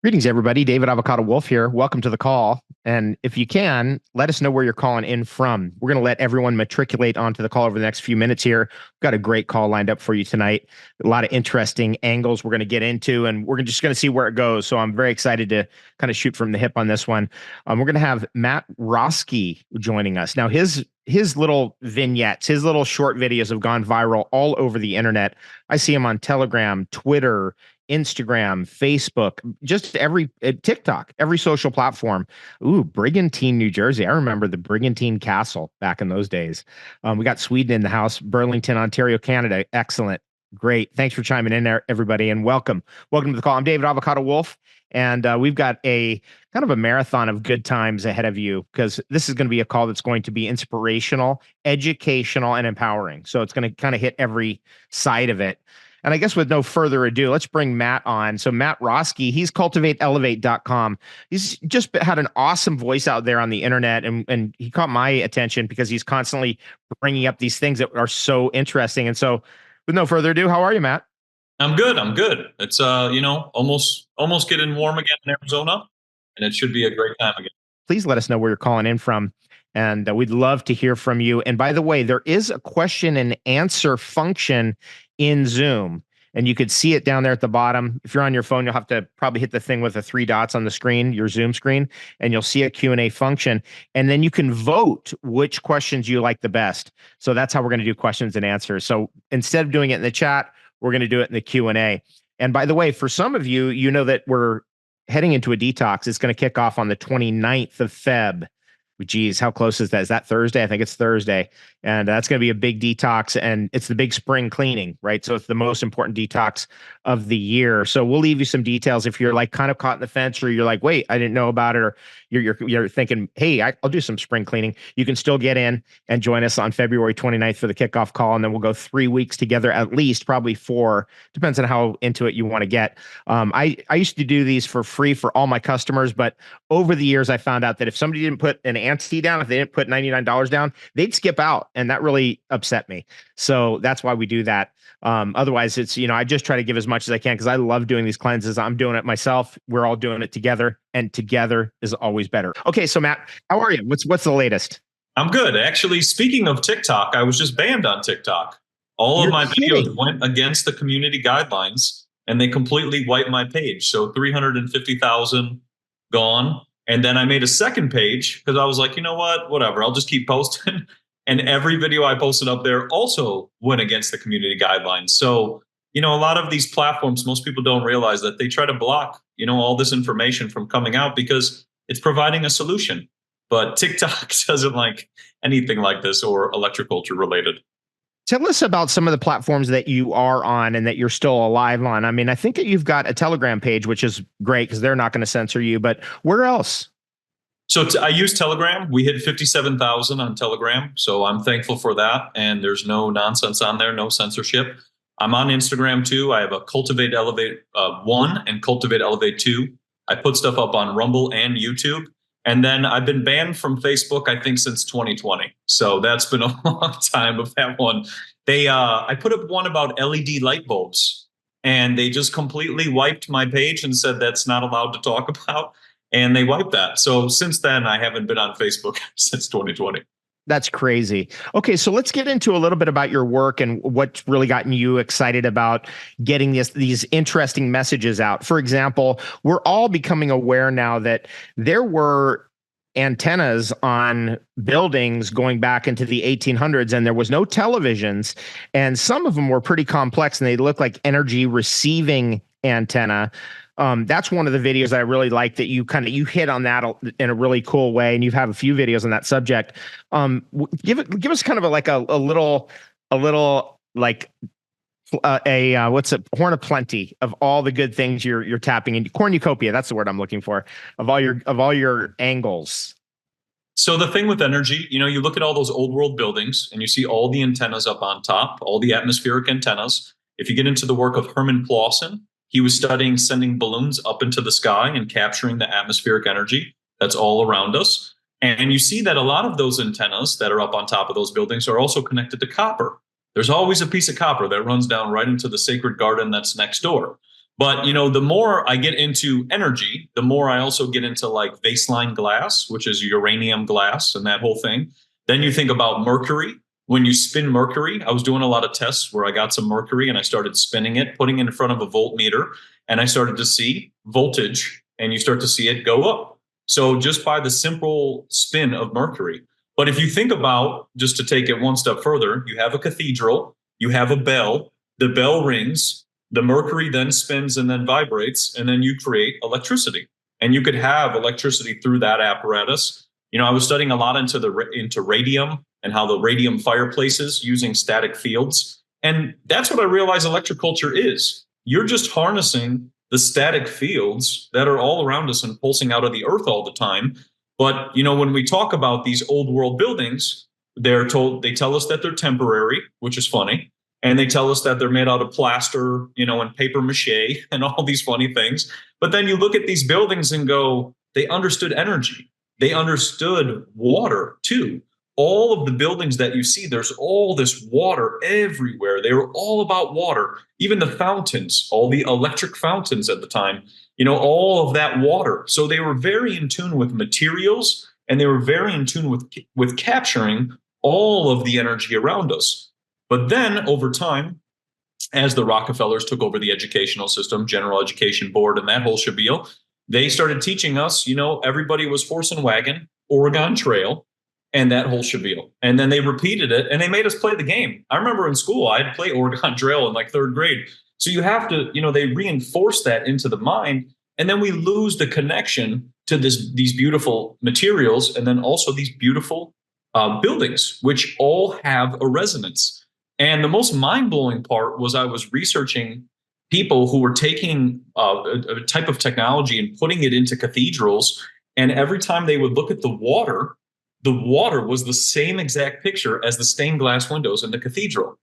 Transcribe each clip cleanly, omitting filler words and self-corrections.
Greetings, everybody. David Avocado Wolf here. Welcome to the call. And if you can, let us know where you're calling in from. We're going to let everyone matriculate onto the call over the next few minutes here. We've got a great call lined up for you tonight. A lot of interesting angles we're going to get into, and we're just going to see where it goes. So I'm very excited to kind of shoot from the hip on this one. We're going to have Matt Roski joining us. Now, his little vignettes, his little short videos have gone viral all over the internet. I see him on Telegram, Twitter, Instagram, Facebook, just every TikTok, every social platform. Ooh, Brigantine, New Jersey. I remember the Brigantine Castle back in those days. We got Sweden in the house, Burlington, Ontario, Canada. Excellent. Great. Thanks for chiming in there, everybody, and welcome. Welcome to the call. I'm David Avocado Wolf, and we've got a kind of a marathon of good times ahead of you because this is going to be a call that's going to be inspirational, educational, and empowering. So it's going to kind of hit every side of it. And I guess with no further ado, let's bring Matt on. So Matt Roski, he's cultivateelevate.com. He's just had an awesome voice out there on the internet, and he caught my attention because he's constantly bringing up these things that are so interesting. And so with no further ado, how are you, Matt? I'm good. I'm good. It's almost getting warm again in Arizona, and it should be a great time again. Please let us know where you're calling in from, and we'd love to hear from you. And by the way, there is a question and answer function in Zoom, and you could see it down there at the bottom. If you're on your phone, you'll have to probably hit the thing with the three dots on the screen, your Zoom screen, and you'll see a Q&A function, and then you can vote which questions you like the best. So that's how we're going to do questions and answers. So instead of doing it in the chat, we're going to do it in the Q&A. And by the way, for some of you, you know that we're heading into a detox. It's going to kick off on the 29th of Feb. Geez, how close is that? Is that Thursday? I think it's Thursday. And that's going to be a big detox. And it's the big spring cleaning, right? So it's the most important detox of the year. So we'll leave you some details if you're like kind of caught in the fence, or you're like, wait, I didn't know about it. Or you're thinking, hey, I'll do some spring cleaning. You can still get in and join us on February 29th for the kickoff call. And then we'll go 3 weeks together, at least, probably 4. Depends on how into it you want to get. I used to do these for free for all my customers, but over the years, I found out that if somebody didn't put an ante down, if they didn't put $99 down, they'd skip out. And that really upset me. So that's why we do that. Otherwise, it's, I just try to give as much as I can because I love doing these cleanses. I'm doing it myself. We're all doing it together, and together is always better. Okay, so Matt, how are you? What's the latest? I'm good. Actually, speaking of TikTok, I was just banned on TikTok. All of You're my kidding. videos went against the community guidelines, and they completely wiped my page. So 350,000 gone. And then I made a second page because I was like, you know what? Whatever. I'll just keep posting. And every video I posted up there also went against the community guidelines. So, a lot of these platforms, most people don't realize that they try to block, all this information from coming out because it's providing a solution. But TikTok doesn't like anything like this or electroculture related. Tell us about some of the platforms that you are on and that you're still alive on. I mean, I think that you've got a Telegram page, which is great because they're not going to censor you, but where else? So I use Telegram. We hit 57,000 on Telegram. So I'm thankful for that. And there's no nonsense on there, no censorship. I'm on Instagram too. I have a Cultivate Elevate 1 and Cultivate Elevate 2. I put stuff up on Rumble and YouTube. And then I've been banned from Facebook, I think, since 2020. So that's been a long time of that one. I put up one about LED light bulbs, and they just completely wiped my page and said that's not allowed to talk about. And they wiped that. So since then, I haven't been on Facebook since 2020. That's crazy. Okay, so let's get into a little bit about your work and what's really gotten you excited about getting these interesting messages out. For example, we're all becoming aware now that there were antennas on buildings going back into the 1800s, and there was no televisions, and some of them were pretty complex, and they looked like energy receiving antenna. That's one of the videos that I really like that you hit on that in a really cool way, and you have a few videos on that subject. Give us kind of a little like what's a horn of plenty of all the good things you're tapping into. Cornucopia, that's the word I'm looking for, of all your angles. So the thing with energy, you look at all those old world buildings and you see all the antennas up on top, all the atmospheric antennas. If you get into the work of Herman Clausen, he was studying sending balloons up into the sky and capturing the atmospheric energy that's all around us. And you see that a lot of those antennas that are up on top of those buildings are also connected to copper. There's always a piece of copper that runs down right into the sacred garden that's next door. But, the more I get into energy, the more I also get into like baseline glass, which is uranium glass and that whole thing. Then you think about mercury. When you spin mercury, I was doing a lot of tests where I got some mercury and I started spinning it, putting it in front of a voltmeter, and I started to see voltage, and you start to see it go up. So just by the simple spin of mercury. But if you think about, just to take it one step further, you have a cathedral, you have a bell, the bell rings, the mercury then spins and then vibrates, and then you create electricity. And you could have electricity through that apparatus. I was studying a lot into radium and how the radium fireplaces using static fields. And that's what I realized electroculture is. You're just harnessing the static fields that are all around us and pulsing out of the earth all the time. But, when we talk about these old world buildings, they tell us that they're temporary, which is funny. And they tell us that they're made out of plaster, and paper mache and all these funny things. But then you look at these buildings and go, they understood energy. They understood water too. All of the buildings that you see, there's all this water everywhere. They were all about water. Even the fountains, all the electric fountains at the time, all of that water. So they were very in tune with materials, and they were very in tune with capturing all of the energy around us. But then over time, as the Rockefellers took over the educational system, General Education Board, and that whole spiel, they started teaching us, everybody was horse and wagon, Oregon Trail, and that whole spiel. And then they repeated it, and they made us play the game. I remember in school, I had to play Oregon Trail in like third grade. So you have to, they reinforce that into the mind, and then we lose the connection to these beautiful materials, and then also these beautiful buildings, which all have a resonance. And the most mind-blowing part was I was researching people who were taking a type of technology and putting it into cathedrals. And every time they would look at the water was the same exact picture as the stained glass windows in the cathedral.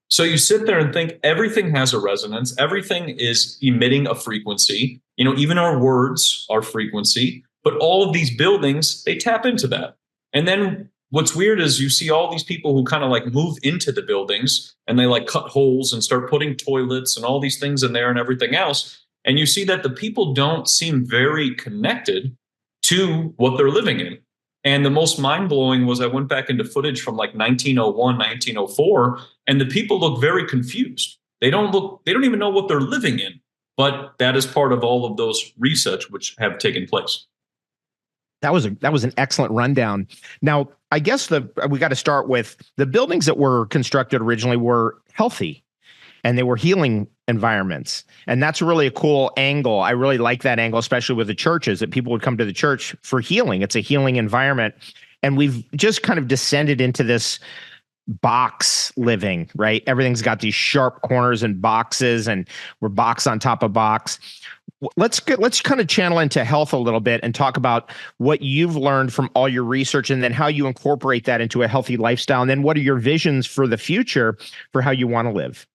So you sit there and think everything has a resonance. Everything is emitting a frequency. Even our words are frequency. But all of these buildings, they tap into that. And then what's weird is you see all these people who kind of like move into the buildings, and they like cut holes and start putting toilets and all these things in there and everything else. And you see that the people don't seem very connected to what they're living in. And the most mind blowing was I went back into footage from like 1901, 1904, and the people look very confused. They don't even know what they're living in. But that is part of all of those research which have taken place. That was an excellent rundown. Now, I guess we got to start with the buildings that were constructed originally were healthy, and they were healing environments. And that's really a cool angle. I really like that angle, especially with the churches, that people would come to the church for healing. It's a healing environment. And we've just kind of descended into this box living, right? Everything's got these sharp corners and boxes, and we're box on top of box. Let's kind of channel into health a little bit and talk about what you've learned from all your research, and then how you incorporate that into a healthy lifestyle. And then what are your visions for the future for how you want to live?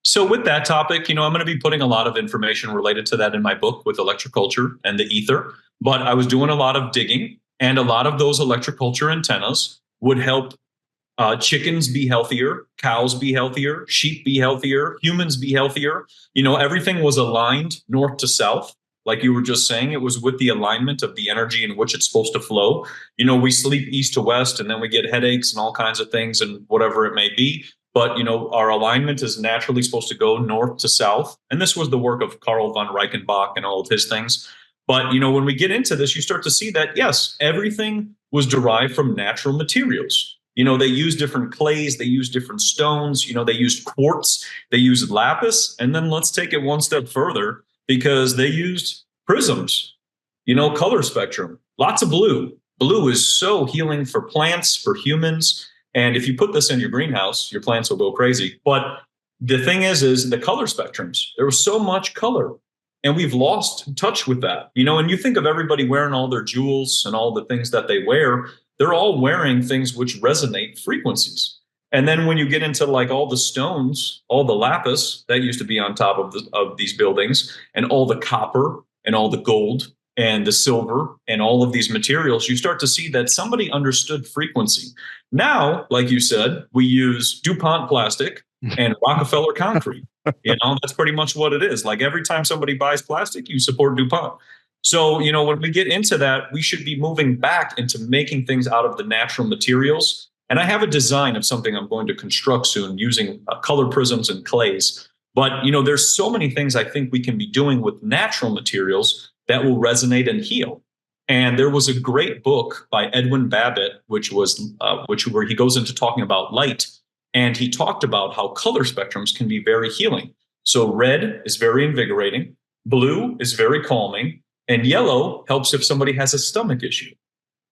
So with that topic, I'm going to be putting a lot of information related to that in my book with electroculture and the ether. But I was doing a lot of digging, and a lot of those electroculture antennas would help chickens be healthier, cows be healthier, sheep be healthier, humans be healthier. Everything was aligned north to south. Like you were just saying, it was with the alignment of the energy in which it's supposed to flow. We sleep east to west, and then we get headaches and all kinds of things and whatever it may be. But, our alignment is naturally supposed to go north to south. And this was the work of Carl von Reichenbach and all of his things. But, when we get into this, you start to see that, yes, everything was derived from natural materials. They used different clays, they used different stones, they used quartz, they used lapis. And then let's take it one step further, because they used prisms, color spectrum, lots of blue. Blue is so healing for plants, for humans. And if you put this in your greenhouse, your plants will go crazy. But the thing is the color spectrums, there was so much color, and we've lost touch with that. And you think of everybody wearing all their jewels and all the things that they wear, they're all wearing things which resonate frequencies. And then when you get into like all the stones, all the lapis that used to be on top of these buildings, and all the copper and all the gold and the silver and all of these materials, you start to see that somebody understood frequency. Now, like you said, we use DuPont plastic and Rockefeller concrete. That's pretty much what it is. Like every time somebody buys plastic, you support DuPont. So, when we get into that, we should be moving back into making things out of the natural materials. And I have a design of something I'm going to construct soon using color prisms and clays. But, there's so many things I think we can be doing with natural materials that will resonate and heal. And there was a great book by Edwin Babbitt, where he goes into talking about light. And he talked about how color spectrums can be very healing. So red is very invigorating, blue is very calming, and yellow helps if somebody has a stomach issue.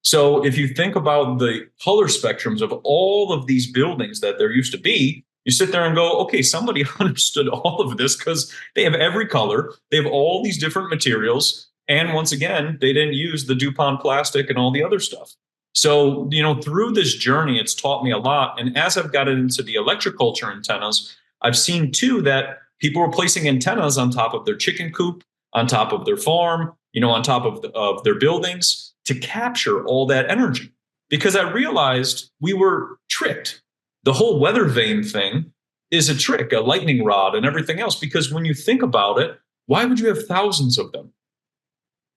So if you think about the color spectrums of all of these buildings that there used to be, you sit there and go, okay, somebody understood all of this because they have every color, they have all these different materials. And once again, they didn't use the DuPont plastic and all the other stuff. So, through this journey, it's taught me a lot. And as I've gotten into the electroculture antennas, I've seen too that people were placing antennas on top of their chicken coop, on top of their farm, on top of their buildings to capture all that energy. Because I realized we were tricked. The whole weather vane thing is a trick, a lightning rod and everything else. Because when you think about it, why would you have thousands of them?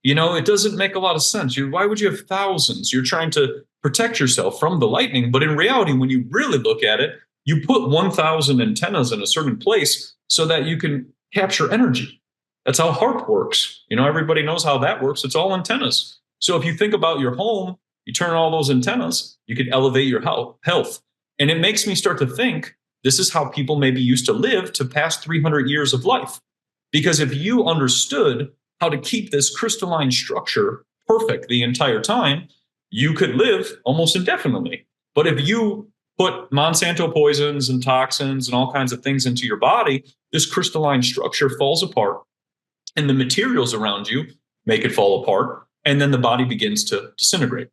It doesn't make a lot of sense. Why would you have thousands? You're trying to protect yourself from the lightning. But in reality, when you really look at it, you put 1,000 antennas in a certain place so that you can capture energy. That's how HARP works. Everybody knows how that works. It's all antennas. So if you think about your home, you turn on all those antennas, you can elevate your health. And it makes me start to think this is how people maybe used to live to past 300 years of life. Because if you understood how to keep this crystalline structure perfect the entire time, you could live almost indefinitely. But if you put Monsanto poisons and toxins and all kinds of things into your body, this crystalline structure falls apart and the materials around you make it fall apart. And then the body begins to disintegrate.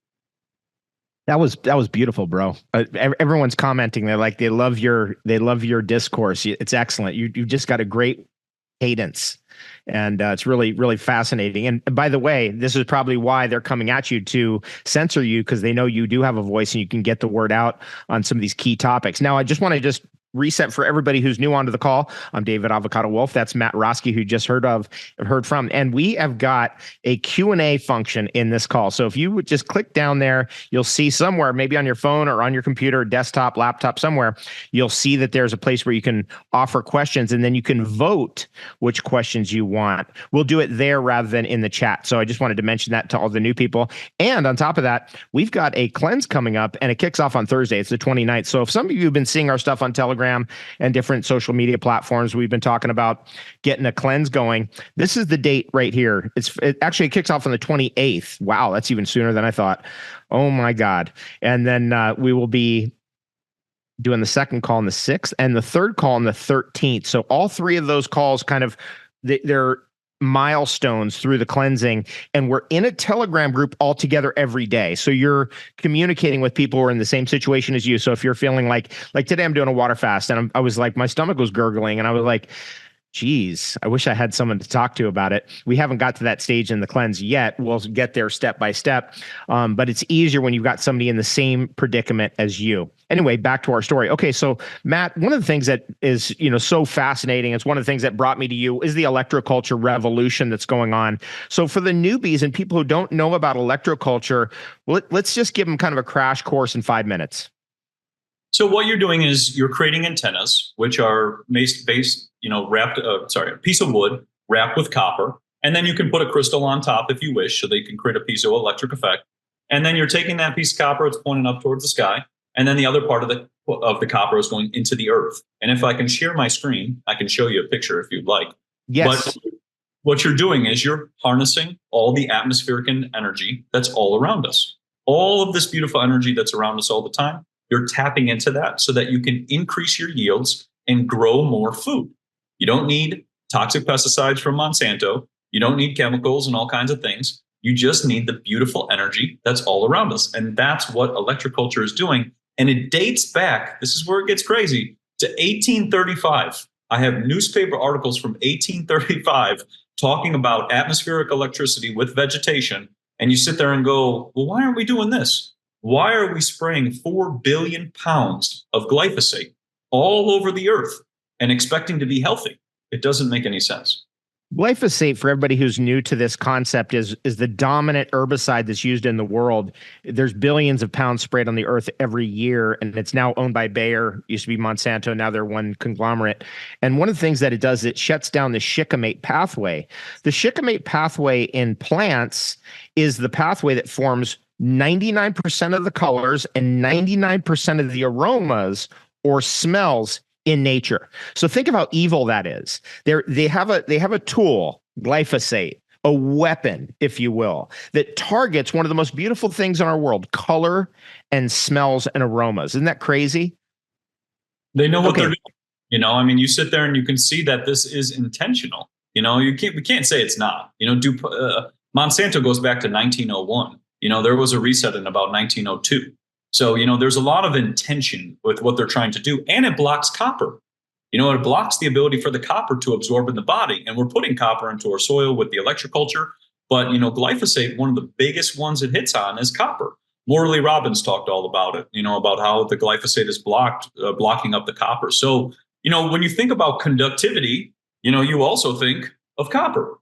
That was beautiful, bro. Everyone's commenting. They love your discourse. It's excellent. You've just got a great cadence. And it's really, really fascinating. And by the way, this is probably why they're coming at you to censor you, because they know you do have a voice and you can get the word out on some of these key topics. Now, I just want to reset for everybody who's new onto the call. I'm David Avocado Wolf. That's Matt Roski, who you just heard from. And we have got a Q&A function in this call. So if you would just click down there, you'll see somewhere, maybe on your phone or on your computer, desktop, laptop, somewhere, you'll see that there's a place where you can offer questions, and then you can vote which questions you want. We'll do it there rather than in the chat. So I just wanted to mention that to all the new people. And on top of that, we've got a cleanse coming up, and it kicks off on Thursday. It's the 29th. So if some of you have been seeing our stuff on Telegram and different social media platforms, we've been talking about getting a cleanse going. This is the date right here. It actually kicks off on the 28th. Wow, that's even sooner than I thought. Oh my God. And then we will be doing the second call on the 6th and the third call on the 13th. So all three of those calls they're milestones through the cleansing, and we're in a Telegram group all together every day. So you're communicating with people who are in the same situation as you. So if you're feeling like today I'm doing a water fast, and I was like, my stomach was gurgling, and I was like, geez, I wish I had someone to talk to about it. We haven't got to that stage in the cleanse yet. We'll get there step by step. But it's easier when you've got somebody in the same predicament as you. Anyway, back to our story. Okay, so Matt, one of the things that is, so fascinating, it's one of the things that brought me to you, is the electroculture revolution that's going on. So for the newbies and people who don't know about electroculture, let's just give them kind of a crash course in 5 minutes. So what you're doing is you're creating antennas, which are wrapped, a piece of wood wrapped with copper. And then you can put a crystal on top if you wish, so they can create a piezoelectric effect. And then you're taking that piece of copper, it's pointing up towards the sky. And then the other part of the copper is going into the earth. And if I can share my screen, I can show you a picture if you'd like. Yes. But what you're doing is you're harnessing all the atmospheric energy that's all around us. All of this beautiful energy that's around us all the time, you're tapping into that so that you can increase your yields and grow more food. You don't need toxic pesticides from Monsanto. You don't need chemicals and all kinds of things. You just need the beautiful energy that's all around us. And that's what electroculture is doing. And it dates back, this is where it gets crazy, to 1835. I have newspaper articles from 1835 talking about atmospheric electricity with vegetation. And you sit there and go, well, why aren't we doing this? Why are we spraying 4 billion pounds of glyphosate all over the earth? and expecting to be healthy. It doesn't make any sense. Glyphosate, for everybody who's new to this concept, is the dominant herbicide that's used in the world. There's billions of pounds sprayed on the earth every year, and it's now owned by Bayer. Used to be Monsanto, now they're one conglomerate. And one of the things that it does, it shuts down the shikimate pathway. The shikimate pathway in plants is the pathway that forms 99% of the colors and 99% of the aromas or smells in nature. So think of how evil that is. They have a tool, glyphosate, a weapon, if you will, that targets one of the most beautiful things in our world, color and smells and aromas. Isn't that crazy? They know what they're doing. You know, I mean, you sit there and you can see that this is intentional. You know, we can't say it's not. You know, Monsanto goes back to 1901. You know, there was a reset in about 1902. So, you know, there's a lot of intention with what they're trying to do, and it blocks copper. You know, it blocks the ability for the copper to absorb in the body, and we're putting copper into our soil with the electroculture. But, you know, glyphosate, one of the biggest ones it hits on is copper. Morley Robbins talked all about it, you know, about how the glyphosate is blocking up the copper. So, you know, when you think about conductivity, you know, you also think of copper,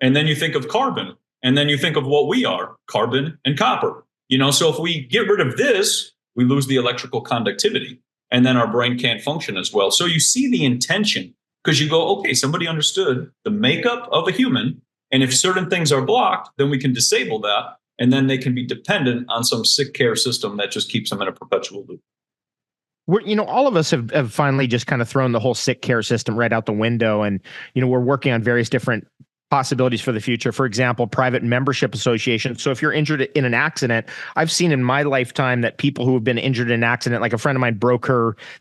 and then you think of carbon, and then you think of what we are, carbon and copper. You know, so if we get rid of this, we lose the electrical conductivity, and then our brain can't function as well. So you see the intention, because you go, okay, somebody understood the makeup of a human. And if certain things are blocked, then we can disable that. And then they can be dependent on some sick care system that just keeps them in a perpetual loop. You know, all of us have finally just kind of thrown the whole sick care system right out the window. And, you know, we're working on various different possibilities for the future. For example, private membership associations. So if you're injured in an accident, I've seen in my lifetime that people who have been injured in an accident, like a friend of mine broke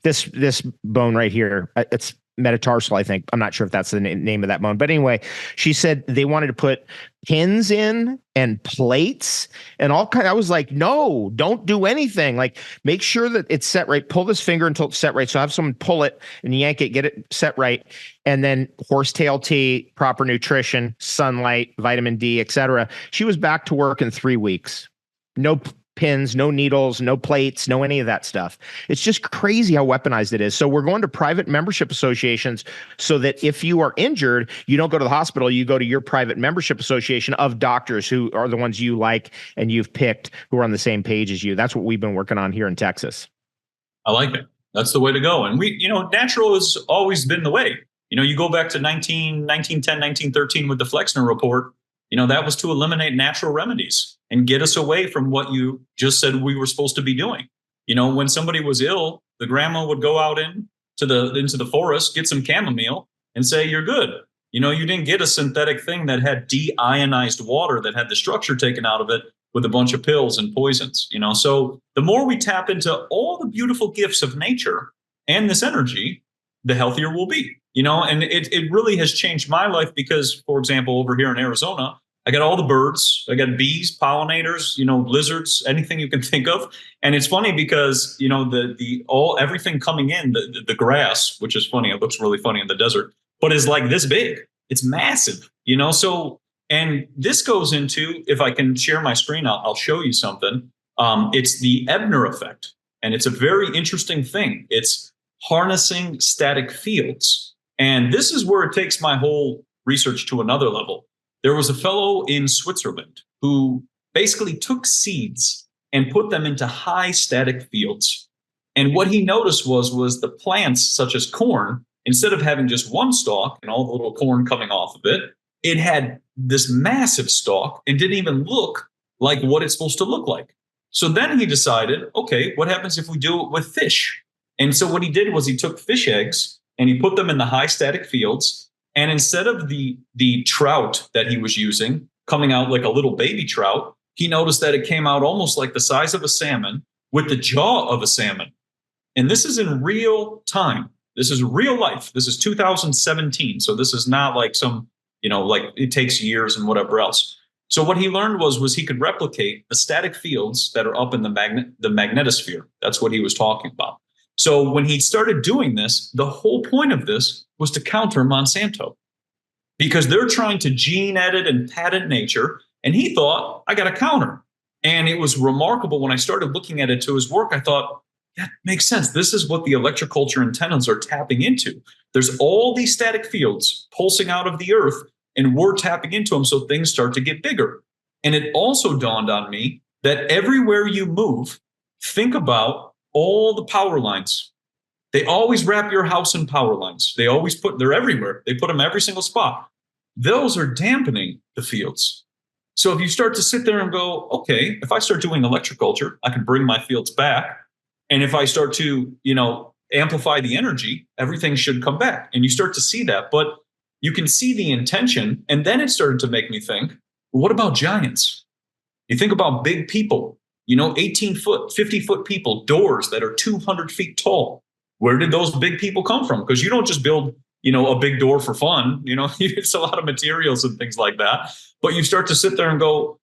this bone right here. It's metatarsal, I think. I'm not sure if that's the name of that bone. But anyway, she said they wanted to put pins in and plates and all kind. I was like, no, don't do anything. Like, make sure that it's set right. Pull this finger until it's set right. So have someone pull it and yank it, get it set right. And then horsetail tea, proper nutrition, sunlight, vitamin D, etc. She was back to work in 3 weeks. No pins, no needles, no plates, no any of that stuff. It's just crazy how weaponized it is. So we're going to private membership associations so that if you are injured, you don't go to the hospital, you go to your private membership association of doctors who are the ones you like and you've picked, who are on the same page as you. That's what we've been working on here in Texas. I like it. That's the way to go. And we, you know, natural has always been the way. You know, you go back to 1910, 1913 with the Flexner Report, you know, that was to eliminate natural remedies and get us away from what you just said we were supposed to be doing. You know, when somebody was ill, the grandma would go out into the forest, get some chamomile and say, you're good. You know, you didn't get a synthetic thing that had deionized water that had the structure taken out of it with a bunch of pills and poisons, you know. So the more we tap into all the beautiful gifts of nature and this energy, the healthier we'll be, you know. And it really has changed my life because, for example, over here in Arizona, I got all the birds, I got bees, pollinators, you know, lizards, anything you can think of. And it's funny because, you know, everything coming in, the grass, which is funny, it looks really funny in the desert, but is like this big. It's massive, you know. So, and this goes into, if I can share my screen, I'll show you something. It's the Ebner effect. And it's a very interesting thing. It's harnessing static fields. And this is where it takes my whole research to another level. There was a fellow in Switzerland who basically took seeds and put them into high static fields. And what he noticed was the plants, such as corn, instead of having just one stalk and all the little corn coming off of it, it had this massive stalk and didn't even look like what it's supposed to look like. So then he decided, okay, what happens if we do it with fish? And so what he did was he took fish eggs and he put them in the high static fields. And instead of the trout that he was using coming out like a little baby trout, he noticed that it came out almost like the size of a salmon with the jaw of a salmon. And this is in real time. This is real life. This is 2017. So this is not like some, you know, like it takes years and whatever else. So what he learned was he could replicate the static fields that are up in the magnetosphere. That's what he was talking about. So when he started doing this, the whole point of this was to counter Monsanto, because they're trying to gene edit and patent nature. And he thought, I got a counter. And it was remarkable when I started looking at it to his work. I thought, that makes sense. This is what the electroculture antennas are tapping into. There's all these static fields pulsing out of the earth, and we're tapping into them, so things start to get bigger. And it also dawned on me that everywhere you move, think about all the power lines. They always wrap your house in power lines. They're everywhere. They put them every single spot. Those are dampening the fields. So if you start to sit there and go, okay, if I start doing electroculture, I can bring my fields back. And if I start to, amplify the energy, everything should come back. And you start to see that. But you can see the intention. And then it started to make me think, well, what about giants? You think about big people, 18-foot, 50-foot people, doors that are 200 feet tall. Where did those big people come from? Because you don't just build, a big door for fun. It's a lot of materials and things like that. But you start to sit there and go,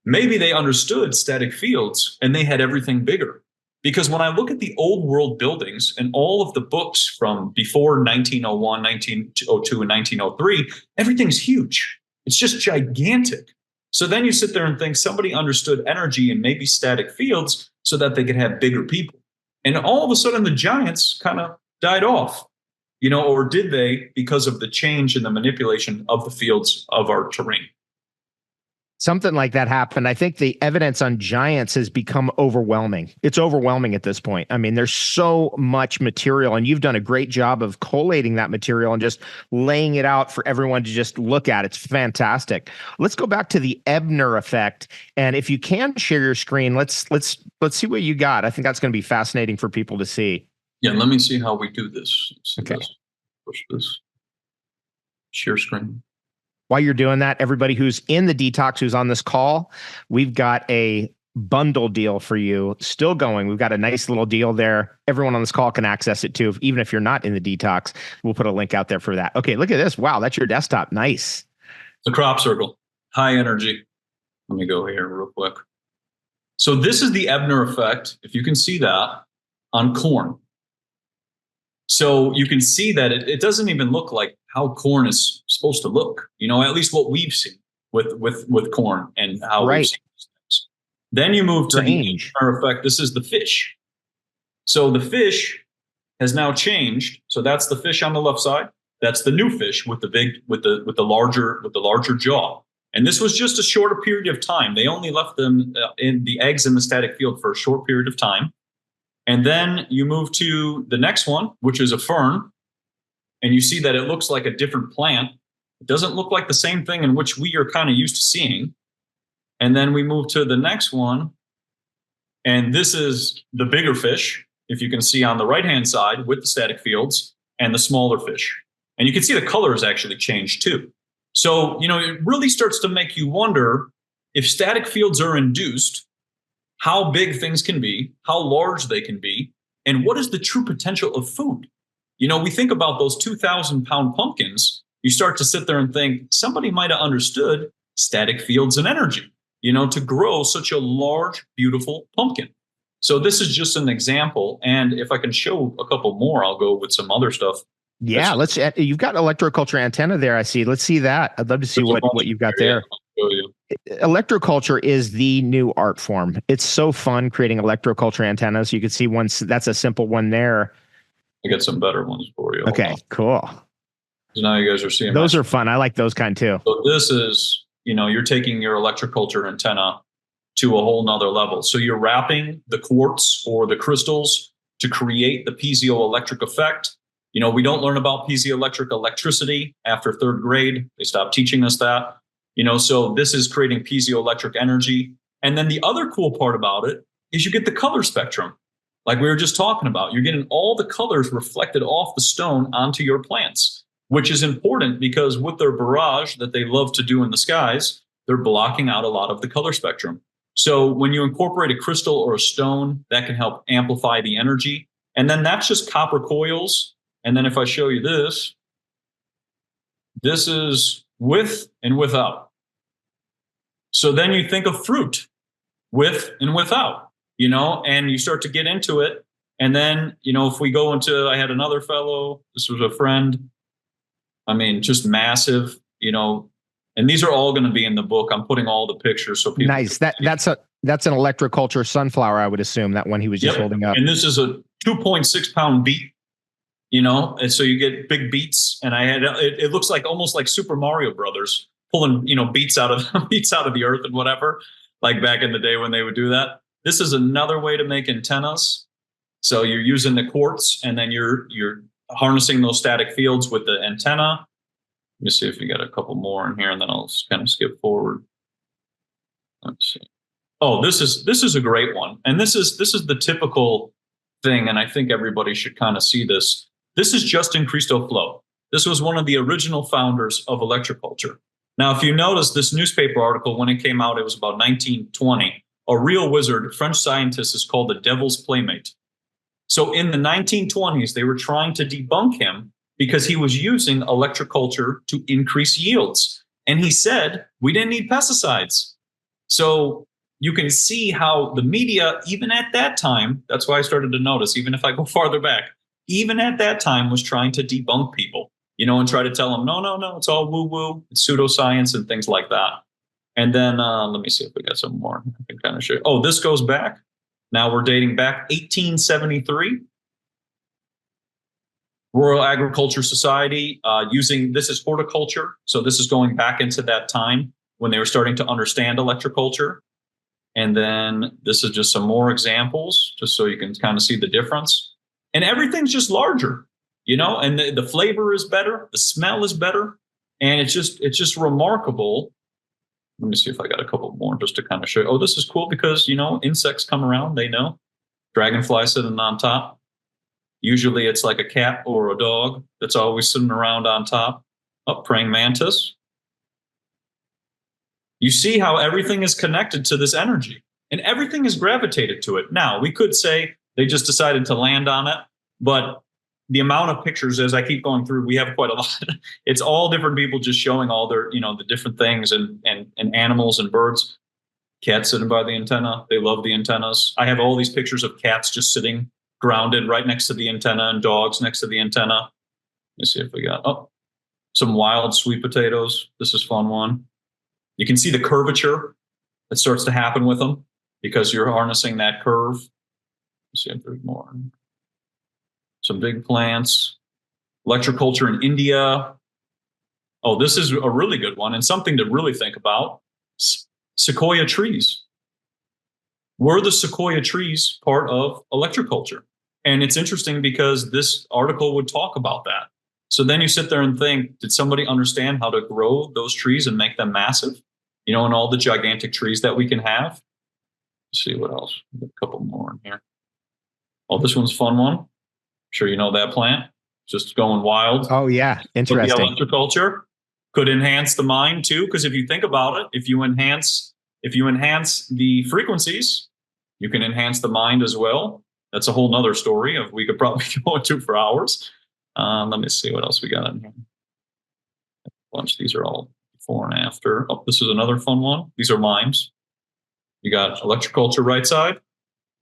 maybe they understood static fields and they had everything bigger. Because when I look at the old world buildings and all of the books from before 1901, 1902, and 1903, everything's huge. It's just gigantic. So then you sit there and think somebody understood energy and maybe static fields so that they could have bigger people. And all of a sudden the giants kind of died off, or did they because of the change in the manipulation of the fields of our terrain? Something like that happened. I think the evidence on giants has become overwhelming. It's overwhelming at this point. I mean, there's so much material, and you've done a great job of collating that material and just laying it out for everyone to just look at. It's fantastic. Let's go back to the Ebner effect, and if you can share your screen, let's see what you got. I think that's going to be fascinating for people to see. Yeah, let me see how we do this. Okay. Push this. Share screen. While you're doing that, everybody who's in the detox, who's on this call, we've got a bundle deal for you still going. We've got a nice little deal there. Everyone on this call can access it too. Even if you're not in the detox, we'll put a link out there for that. Okay, look at this. Wow, that's your desktop. Nice. The crop circle, high energy. Let me go here real quick. So this is the Ebner effect, if you can see that, on corn. So you can see that it doesn't even look like how corn is supposed to look, at least what we've seen with corn and how we've seen these things. Then you move to the Ebner effect. This is the fish. So the fish has now changed. So that's the fish on the left side. That's the new fish with the larger jaw. And this was just a shorter period of time. They only left them in the eggs in the static field for a short period of time. And then you move to the next one, which is a fern. And you see that it looks like a different plant. It doesn't look like the same thing in which we are kind of used to seeing. And then we move to the next one. And this is the bigger fish, if you can see on the right-hand side with the static fields, and the smaller fish. And you can see the color has actually changed too. So, it really starts to make you wonder if static fields are induced, how big things can be, how large they can be, and what is the true potential of food. We think about those 2,000-pound pumpkins. You start to sit there and think somebody might have understood static fields and energy, to grow such a large, beautiful pumpkin. So this is just an example. And if I can show a couple more, I'll go with some other stuff. Yeah, you've got electroculture antenna there. I see. Let's see that. I'd love to see what you've got there. Electroculture is the new art form. It's so fun creating electroculture antennas. You can see that's a simple one there. I got some better ones for you. Okay, cool. So now you guys are seeing those are fun. I like those kind too. So this is, you're taking your electroculture antenna to a whole nother level. So you're wrapping the quartz or the crystals to create the piezoelectric effect. We don't learn about piezoelectric electricity after third grade. They stopped teaching us that. So this is creating piezoelectric energy. And then the other cool part about it is you get the color spectrum. Like we were just talking about, you're getting all the colors reflected off the stone onto your plants, which is important because with their barrage that they love to do in the skies, they're blocking out a lot of the color spectrum. So when you incorporate a crystal or a stone, that can help amplify the energy. And then that's just copper coils. And then if I show you this is with and without. So then you think of fruit with and without, and you start to get into it. And then, if we go into, I had another fellow, this was a friend, just massive, and these are all going to be in the book. I'm putting all the pictures so people. Nice. That's an electroculture sunflower, I would assume, that one he was just holding up. And this is a 2.6 pound beet, and so you get big beets. And I had it looks like almost like Super Mario Brothers pulling, beets out of beets out of the earth and whatever, like back in the day when they would do that. This is another way to make antennas. So you're using the quartz, and then you're harnessing those static fields with the antenna. Let me see if we got a couple more in here, and then I'll kind of skip forward. Let's see. Oh, this is a great one, and this is the typical thing, and I think everybody should kind of see this. This is Justin Christo Flo. This was one of the original founders of electroculture. Now, if you notice this newspaper article, when it came out, it was about 1920. A real wizard, French scientist, is called the devil's playmate. So in the 1920s, they were trying to debunk him because he was using electroculture to increase yields. And he said, we didn't need pesticides. So you can see how the media, even at that time, that's why I started to notice, even if I go farther back, even at that time was trying to debunk people, and try to tell them, no, it's all woo-woo, it's pseudoscience and things like that. And then let me see if we got some more. I can kind of show you. Oh, this goes back. Now we're dating back 1873. Royal Agriculture Society this is horticulture. So this is going back into that time when they were starting to understand electroculture. And then this is just some more examples, just so you can kind of see the difference. And everything's just larger, and the flavor is better, the smell is better, and it's just remarkable. Let me see if I got a couple more just to kind of show you. Oh, this is cool because, insects come around, they know. Dragonfly sitting on top. Usually it's like a cat or a dog that's always sitting around on top. Oh, praying mantis. You see how everything is connected to this energy, and everything is gravitated to it. Now, we could say they just decided to land on it, but the amount of pictures, as I keep going through, we have quite a lot. It's all different people just showing all their, the different things and animals and birds. Cats sitting by the antenna. They love the antennas. I have all these pictures of cats just sitting grounded right next to the antenna and dogs next to the antenna. Let's see if we got, some wild sweet potatoes. This is a fun one. You can see the curvature that starts to happen with them because you're harnessing that curve. Let's see if there's more. Some big plants. Electroculture in India. Oh, this is a really good one and something to really think about. Sequoia trees. Were the sequoia trees part of electroculture? And it's interesting because this article would talk about that. So then you sit there and think, did somebody understand how to grow those trees and make them massive? And all the gigantic trees that we can have. Let's see what else. A couple more in here. Oh, this one's a fun one. I'm sure you know that plant. Just going wild. Oh, yeah. Interesting. The electroculture could enhance the mind too, because if you think about it, if you enhance the frequencies, you can enhance the mind as well. That's a whole nother story we could probably go into for hours. Let me see what else we got in here. A bunch. These are all before and after. Oh, this is another fun one. These are limes. You got electroculture right side,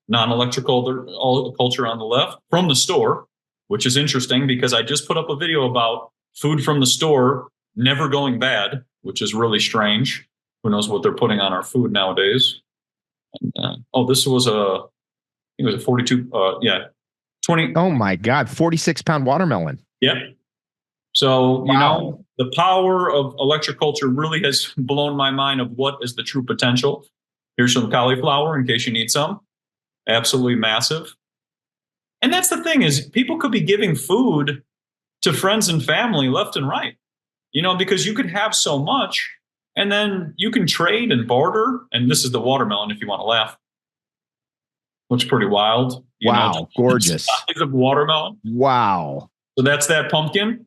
non-electroculture culture on the left from the store, which is interesting because I just put up a video about food from the store never going bad, which is really strange. Who knows what they're putting on our food nowadays? And, this was I think it was a 42, 20. Oh my God, 46-pound watermelon. Yep. So, wow. The power of electroculture really has blown my mind of what is the true potential. Here's some cauliflower in case you need some. Absolutely massive. And that's the thing is people could be giving food to friends and family left and right, because you could have so much and then you can trade and barter. And this is the watermelon if you want to laugh. Looks pretty wild. Wow, gorgeous. Size of watermelon. Wow. So that's that pumpkin.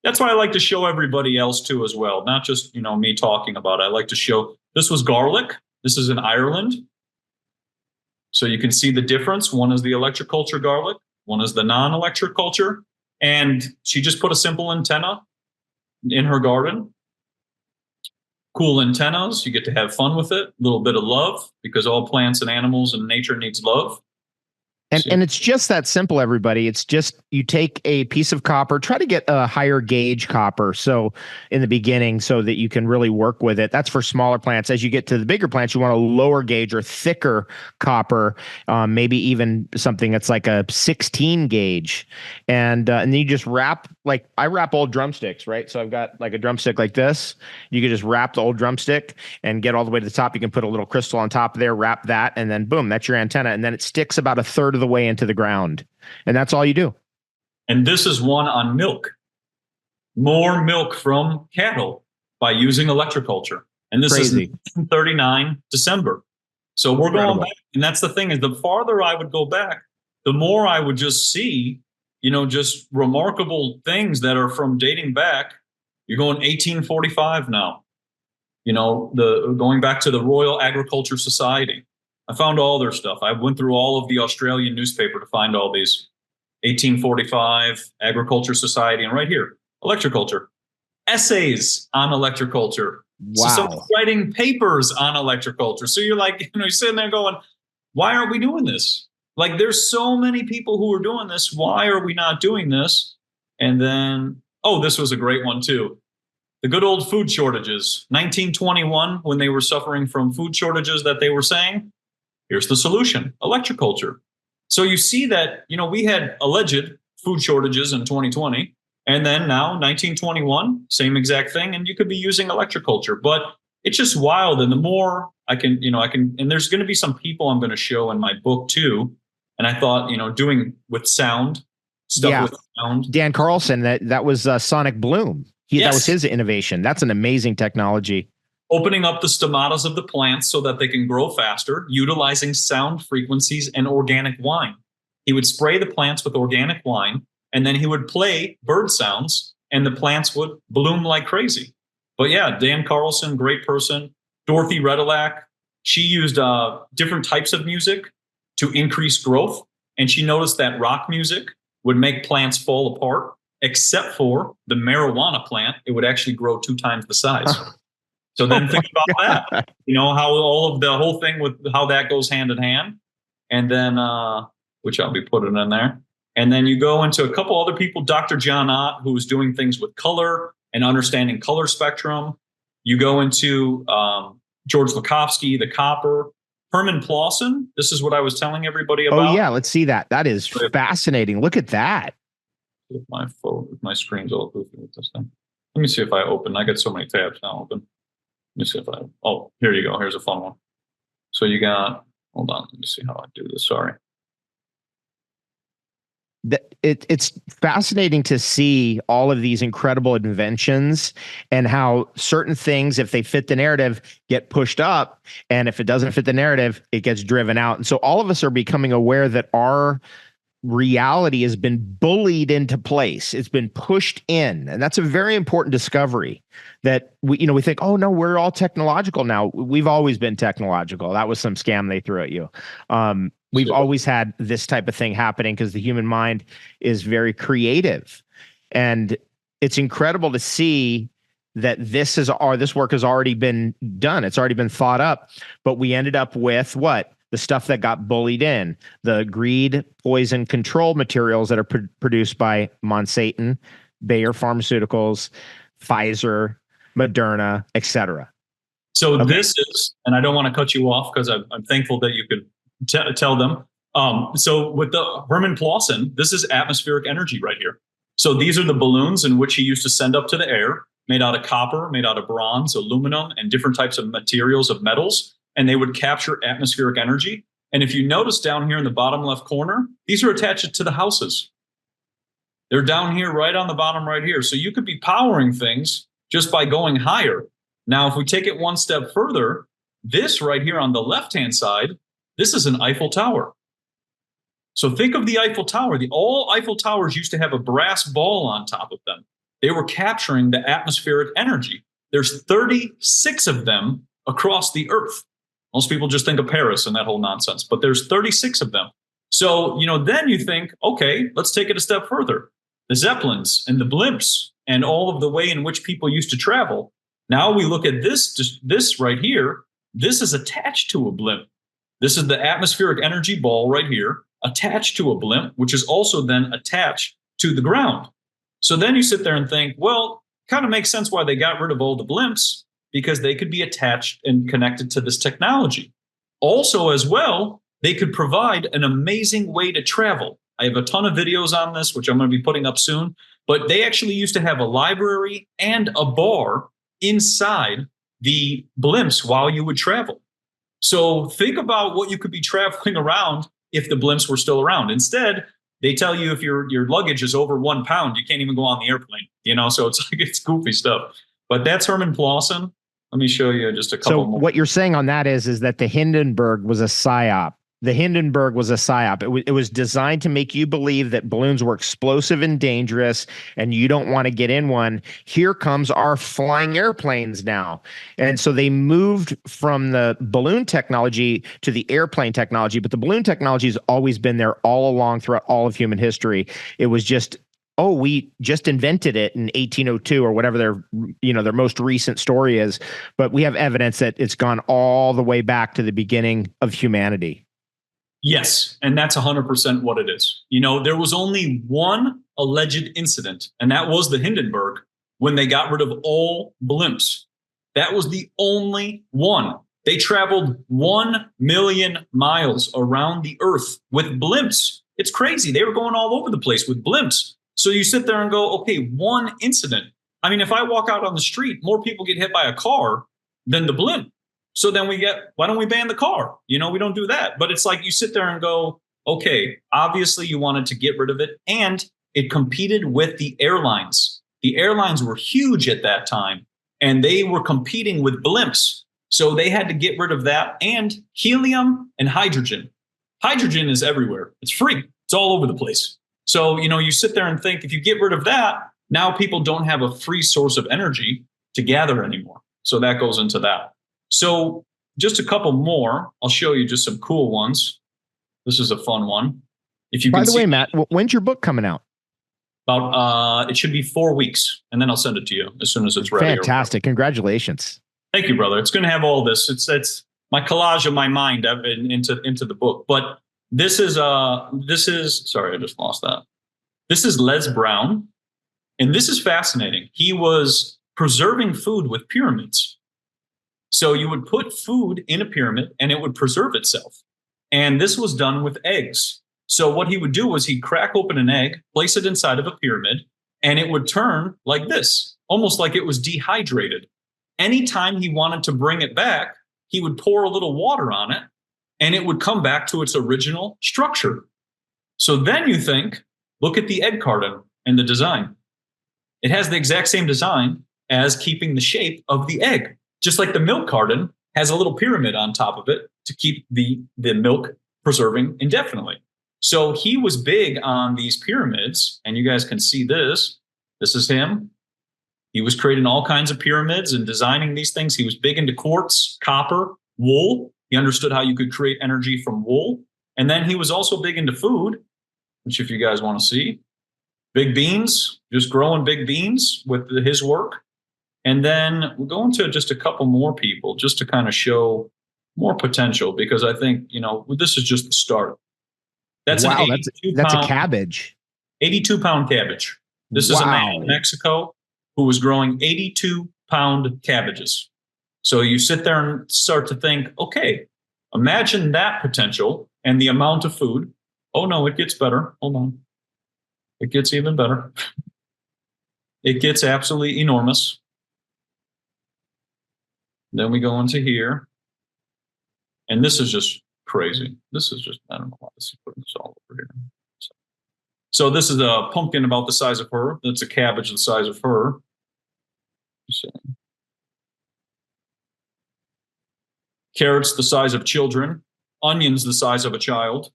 That's why I like to show everybody else too as well. Not just, me talking about it. I like to show, this was garlic. This is in Ireland. So you can see the difference. One is the electroculture garlic. One is the non-electroculture. And she just put a simple antenna in her garden. Cool antennas. You get to have fun with it. A little bit of love because all plants and animals and nature needs love. And it's just that simple, everybody. It's just you take a piece of copper, try to get a higher gauge copper. So in the beginning, so that you can really work with it. That's for smaller plants. As you get to the bigger plants, you want a lower gauge or thicker copper, maybe even something that's like a 16 gauge. And then you just wrap, like I wrap old drumsticks, right? So I've got like a drumstick like this. You can just wrap the old drumstick and get all the way to the top. You can put a little crystal on top of there, wrap that, and then boom, that's your antenna. And then it sticks about a third of the way into the ground, and that's all you do. And this is one on milk. More milk from cattle by using electroculture. And this is 39 December. So we're going back. And that's the thing, is the farther I would go back, the more I would just see, just remarkable things that are from dating back. You're going 1845 now. Going back to the Royal Agriculture Society. I found all their stuff. I went through all of the Australian newspaper to find all these. 1845, Agriculture Society, and right here, electroculture. Essays on electroculture. Wow. So someone's writing papers on electroculture. So you're like, you're sitting there going, why aren't we doing this? Like, there's so many people who are doing this. Why are we not doing this? And then, this was a great one too. The good old food shortages. 1921, when they were suffering from food shortages that they were saying, here's the solution, electroculture. So you see that, we had alleged food shortages in 2020, and then now 1921, same exact thing, and you could be using electroculture. But it's just wild. And the more I can, and there's going to be some people I'm going to show in my book too. And I thought, doing with sound, stuff with sound. Dan Carlson, that was Sonic Bloom. That was his innovation. That's an amazing technology. Opening up the stomatas of the plants so that they can grow faster, utilizing sound frequencies and organic wine. He would spray the plants with organic wine, and then he would play bird sounds, and the plants would bloom like crazy. But yeah, Dan Carlson, great person. Dorothy Redelac, she used different types of music to increase growth, and she noticed that rock music would make plants fall apart, except for the marijuana plant. It would actually grow 2 times the size. So then think about that, how all of the whole thing with how that goes hand in hand. And then, which I'll be putting in there. And then you go into a couple other people, Dr. John Ott, who was doing things with color and understanding color spectrum. You go into George Lakhovsky, the copper. Herman Plosson, this is what I was telling everybody about. Oh, yeah, let's see that. That is fascinating. Look at that. If my screen's all goofy with this thing. Let me see if I open. I got so many tabs now open. Let me see if here you go. Here's a fun one. So you got, hold on. Let me see how I do this. Sorry. It's fascinating to see all of these incredible inventions and how certain things, if they fit the narrative, get pushed up. And if it doesn't fit the narrative, it gets driven out. And so all of us are becoming aware that our reality has been bullied into place. It's been pushed in. And that's a very important discovery that we think, oh no, we're all technological now. We've always been technological. That was some scam they threw at you. We've always had this type of thing happening because the human mind is very creative. And it's incredible to see that this work has already been done. It's already been thought up, but we ended up with what? The stuff that got bullied in, the greed, poison control materials that are produced by Monsanto, Bayer Pharmaceuticals, Pfizer, Moderna, etc. So this is, and I don't want to cut you off because I'm thankful that you could tell them. So with the Herman Plosson, this is atmospheric energy right here. So these are the balloons in which he used to send up to the air, made out of copper, made out of bronze, aluminum, and different types of materials of metals. And they would capture atmospheric energy. And if you notice down here in the bottom left corner, these are attached to the houses. They're down here right on the bottom right here. So you could be powering things just by going higher. Now, if we take it one step further, this right here on the left-hand side, this is an Eiffel Tower. So think of the Eiffel Tower. All Eiffel Towers used to have a brass ball on top of them. They were capturing the atmospheric energy. There's 36 of them across the earth. Most people just think of Paris and that whole nonsense, but there's 36 of them. So, then you think, okay, let's take it a step further. The Zeppelins and the blimps and all of the way in which people used to travel. Now we look at this right here. This is attached to a blimp. This is the atmospheric energy ball right here attached to a blimp, which is also then attached to the ground. So then you sit there and think, well, kind of makes sense why they got rid of all the blimps, because they could be attached and connected to this technology. Also, as well, they could provide an amazing way to travel. I have a ton of videos on this, which I'm going to be putting up soon, but they actually used to have a library and a bar inside the blimps while you would travel. So think about what you could be traveling around if the blimps were still around. Instead, they tell you if your luggage is over 1 pound, you can't even go on the airplane, so it's like, it's goofy stuff. But that's Herman Plausen. Let me show you just a couple more. What you're saying on that is that the Hindenburg was a psyop. The Hindenburg was a psyop. It was designed to make you believe that balloons were explosive and dangerous, and you don't want to get in one. Here comes our flying airplanes now. And so they moved from the balloon technology to the airplane technology, but the balloon technology has always been there all along throughout all of human history. It was just, oh, we just invented it in 1802 or whatever their most recent story is. But we have evidence that it's gone all the way back to the beginning of humanity. Yes, and that's 100% what it is. There was only one alleged incident, and that was the Hindenburg, when they got rid of all blimps. That was the only one. They traveled 1 million miles around the earth with blimps. It's crazy. They were going all over the place with blimps. So you sit there and go, okay, one incident. I mean, if I walk out on the street, more people get hit by a car than the blimp. So then why don't we ban the car? We don't do that. But it's like you sit there and go, okay, obviously you wanted to get rid of it. And it competed with the airlines. The airlines were huge at that time, and they were competing with blimps. So they had to get rid of that, and helium and hydrogen. Hydrogen is everywhere. It's free. It's all over the place. So, you sit there and think, if you get rid of that, now people don't have a free source of energy to gather anymore. So that goes into that. So just a couple more. I'll show you just some cool ones. This is a fun one. By the way, Matt, when's your book coming out? It should be 4 weeks, and then I'll send it to you as soon as it's ready. Fantastic. Congratulations. Thank you, brother. It's going to have all this. It's my collage of my mind into the book. But this is sorry, I just lost that. This is Les Brown, and this is fascinating. He was preserving food with pyramids. So you would put food in a pyramid and it would preserve itself. And this was done with eggs. So what he would do was he'd crack open an egg, place it inside of a pyramid, and it would turn like this, almost like it was dehydrated. Anytime he wanted to bring it back, he would pour a little water on it and it would come back to its original structure. So then you think, look at the egg carton and the design. It has the exact same design as keeping the shape of the egg. Just like the milk carton has a little pyramid on top of it to keep the milk preserving indefinitely. So he was big on these pyramids, and you guys can see this. This is him. He was creating all kinds of pyramids and designing these things. He was big into quartz, copper, wool. He understood how you could create energy from wool. And then he was also big into food, which if you guys want to see, big beans, just growing big beans with his work. And then we'll go into just a couple more people just to kind of show more potential, because I think, this is just the start. That's wow, that's a cabbage. 82-pound cabbage. This is a man in Mexico who was growing 82-pound cabbages. So you sit there and start to think, okay, imagine that potential and the amount of food. Oh, no, it gets better. Hold on. It gets even better. It gets absolutely enormous. Then we go into here. And this is just crazy. This is just, I don't know why this is putting this all over here. So this is a pumpkin about the size of her. That's a cabbage the size of her. So. Carrots the size of children. Onions the size of a child.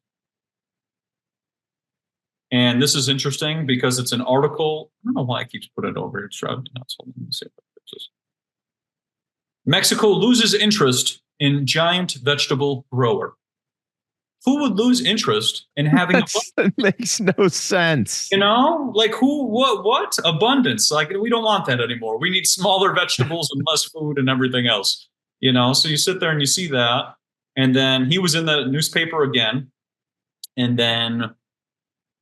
And this is interesting because it's an article. I don't know why it keeps putting it over here. It's driving me nuts. Let me see if I fix this. Mexico loses interest in giant vegetable grower. Who would lose interest in having that makes no sense. Like who, what? Abundance. Like we don't want that anymore. We need smaller vegetables and less food and everything else. So you sit there and you see that. And then he was in the newspaper again. And then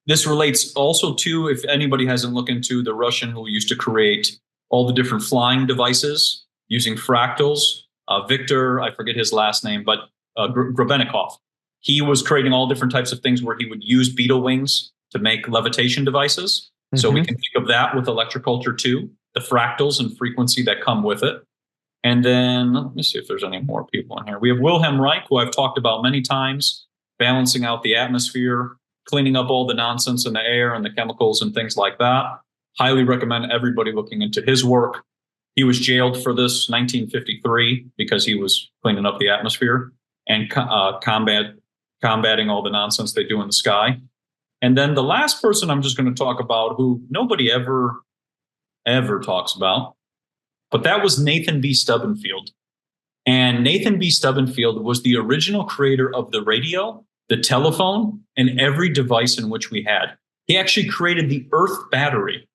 this relates also to, if anybody hasn't looked into the Russian who used to create all the different flying devices using fractals, Victor, I forget his last name, but Grebennikov. He was creating all different types of things where he would use beetle wings to make levitation devices. Mm-hmm. So we can think of that with electroculture too, the fractals and frequency that come with it. And then let me see if there's any more people in here. We have Wilhelm Reich, who I've talked about many times, balancing out the atmosphere, cleaning up all the nonsense in the air and the chemicals and things like that. Highly recommend everybody looking into his work. He was jailed for this 1953 because he was cleaning up the atmosphere and combating all the nonsense they do in the sky. And then the last person I'm just going to talk about, who nobody ever talks about, but that was Nathan B. Stubbenfield. And Nathan B. Stubbenfield was the original creator of the radio, the telephone, and every device in which we had. He actually created the Earth battery,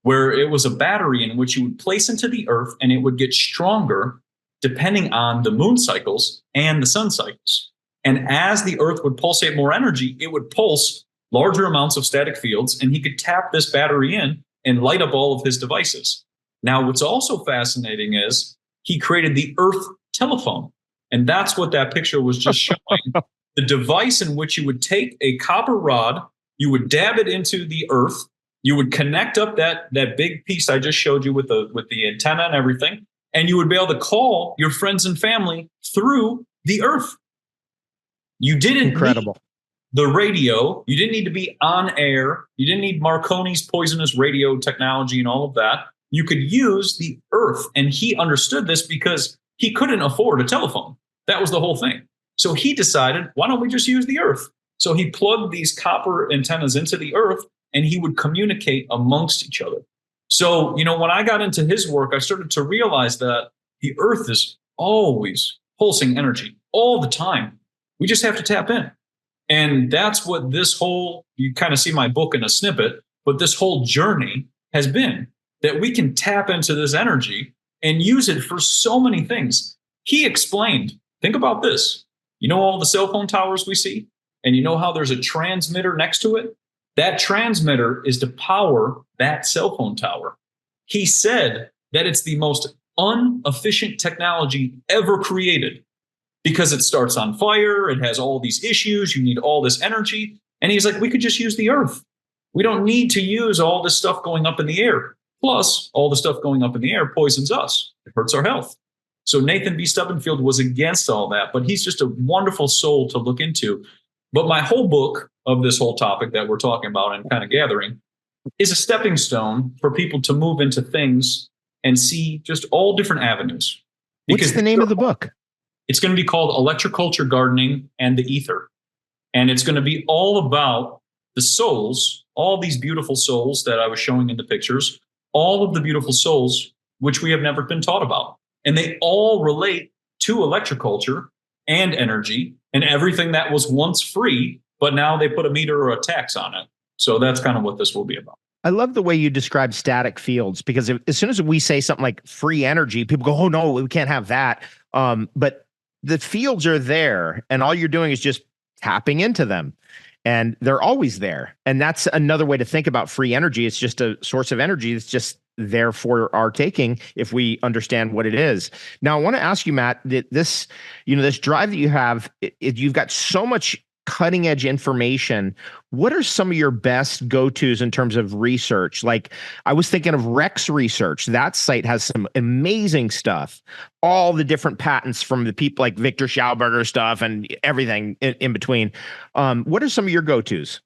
where it was a battery in which you would place into the Earth and it would get stronger depending on the moon cycles and the sun cycles. And as the Earth would pulsate more energy, it would pulse larger amounts of static fields, and he could tap this battery in and light up all of his devices. Now, what's also fascinating is he created the Earth telephone. And that's what that picture was just showing. The device in which you would take a copper rod, you would dab it into the Earth, you would connect up that big piece I just showed you with the antenna and everything, and you would be able to call your friends and family through the Earth. You didn't need the radio. You didn't need to be on air. You didn't need Marconi's poisonous radio technology and all of that. You could use the Earth. And he understood this because he couldn't afford a telephone. That was the whole thing. So he decided, why don't we just use the Earth? So he plugged these copper antennas into the Earth, and he would communicate amongst each other. So, when I got into his work, I started to realize that the Earth is always pulsing energy all the time. We just have to tap in. And that's what this whole, you kind of see my book in a snippet, but this whole journey has been, that we can tap into this energy and use it for so many things. He explained, think about this. All the cell phone towers we see, and how there's a transmitter next to it? That transmitter is to power that cell phone tower. He said that it's the most inefficient technology ever created because it starts on fire. It has all these issues. You need all this energy. And he's like, we could just use the Earth. We don't need to use all this stuff going up in the air. Plus, all the stuff going up in the air poisons us. It hurts our health. So Nathan B. Stubbenfield was against all that, but he's just a wonderful soul to look into. But my whole book of this whole topic that we're talking about and kind of gathering is a stepping stone for people to move into things and see just all different avenues. What's the name of the book? It's going to be called Electroculture, Gardening, and the Ether. And it's going to be all about the souls, all these beautiful souls that I was showing in the pictures, all of the beautiful souls which we have never been taught about. And they all relate to electroculture and energy and everything that was once free, but now they put a meter or a tax on it. So that's kind of what this will be about. I love the way you describe static fields, because as soon as we say something like free energy, people go, oh, no, we can't have that. But the fields are there, and all you're doing is just tapping into them. And they're always there. And that's another way to think about free energy. It's just a source of energy that's just there for our taking if we understand what it is. Now, I want to ask you, Matt, that this drive that you have, you've got so much cutting edge information. What are some of your best go-tos in terms of research? Like, I was thinking of Rex Research. That site has some amazing stuff, all the different patents from the people like Victor Schauberger stuff and everything in between. What are some of your go-tos?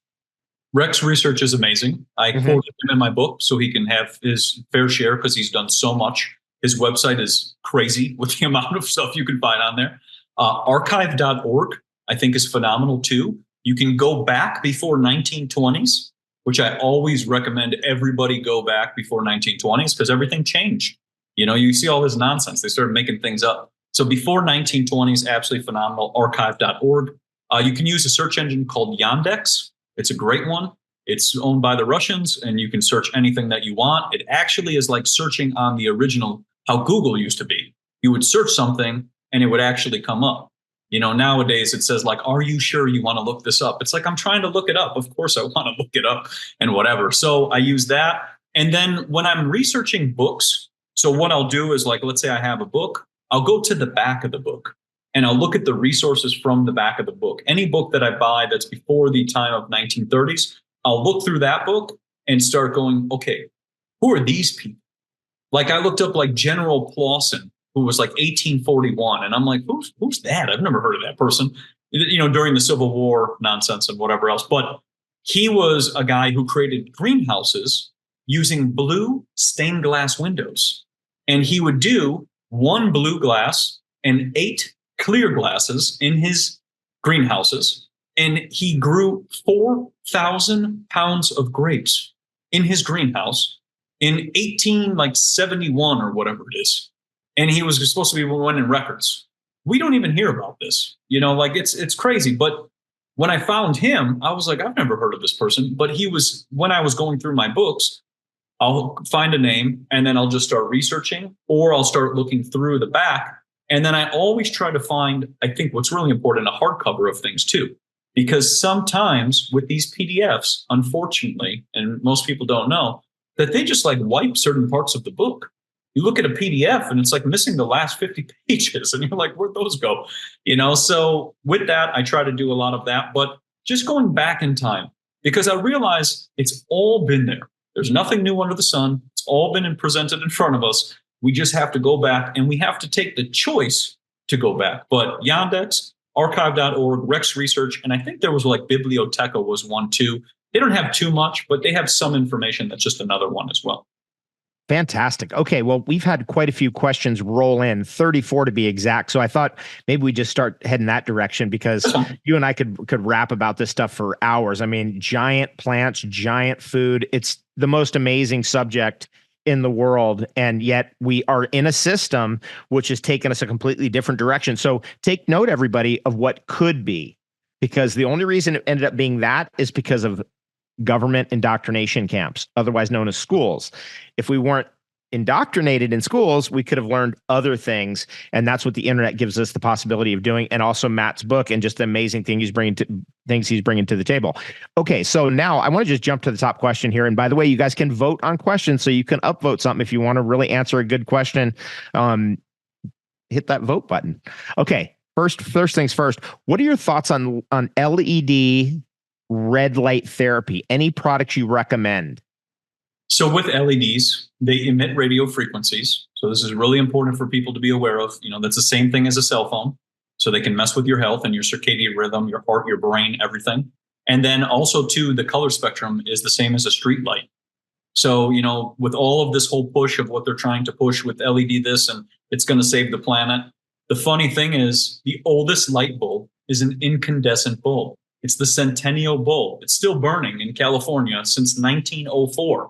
Rex Research is amazing. I quoted him in my book so he can have his fair share because he's done so much. His website is crazy with the amount of stuff you can find on there. Archive.org, I think, is phenomenal too. You can go back before 1920s, which I always recommend everybody go back before 1920s because everything changed. You see all this nonsense. They started making things up. So before 1920s, absolutely phenomenal. Archive.org. You can use a search engine called Yandex. It's a great one. It's owned by the Russians, and you can search anything that you want. It actually is like searching on the original, how Google used to be. You would search something, and it would actually come up. Nowadays it says like, are you sure you want to look this up? It's like, I'm trying to look it up. Of course I want to look it up and whatever. So I use that. And then when I'm researching books, so what I'll do is like, let's say I have a book, I'll go to the back of the book and I'll look at the resources from the back of the book. Any book that I buy that's before the time of 1930s, I'll look through that book and start going, okay, who are these people? Like I looked up like General Clausen, who was like 1841. And I'm like, who's that? I've never heard of that person, during the Civil War nonsense and whatever else. But he was a guy who created greenhouses using blue stained glass windows. And he would do one blue glass and 8 clear glasses in his greenhouses. And he grew 4,000 pounds of grapes in his greenhouse in 1871 or whatever it is. And he was supposed to be winning records. We don't even hear about this, like it's crazy. But when I found him, I was like, I've never heard of this person. But when I was going through my books, I'll find a name and then I'll just start researching, or I'll start looking through the back. And then I always try to find, I think what's really important, a hardcover of things too. Because sometimes with these PDFs, unfortunately, and most people don't know, that they just like wipe certain parts of the book. You look at a PDF and it's like missing the last 50 pages and you're like, where'd those go? So with that, I try to do a lot of that, but just going back in time, because I realize it's all been there. There's nothing new under the sun. It's all been presented in front of us. We just have to go back and we have to take the choice to go back. But Yandex, archive.org, Rex Research, and I think there was like Biblioteca was one too. They don't have too much, but they have some information. That's just another one as well. Fantastic. Okay, well, we've had quite a few questions roll in, 34 to be exact. So I thought maybe we just start heading that direction, because you and I could rap about this stuff for hours. I mean, giant plants, giant food. It's the most amazing subject in the world, and yet we are in a system which has taken us a completely different direction. So take note, everybody, of what could be, because the only reason it ended up being that is because of government indoctrination camps, otherwise known as schools. If we weren't indoctrinated in schools, we could have learned other things. And that's what the internet gives us the possibility of doing. And also Matt's book and just the amazing things he's bringing to the table. Okay, so now I want to just jump to the top question here. And by the way, you guys can vote on questions, so you can upvote something if you want to really answer a good question. Hit that vote button. Okay, first things first. What are your thoughts on LED red light therapy? Any products you recommend? So with LEDs, they emit radio frequencies. So this is really important for people to be aware of. That's the same thing as a cell phone. So they can mess with your health and your circadian rhythm, your heart, your brain, everything. And then also too, the color spectrum is the same as a street light. So, with all of this whole push of what they're trying to push with LED this, and it's going to save the planet. The funny thing is the oldest light bulb is an incandescent bulb. It's the Centennial bulb. It's still burning in California since 1904.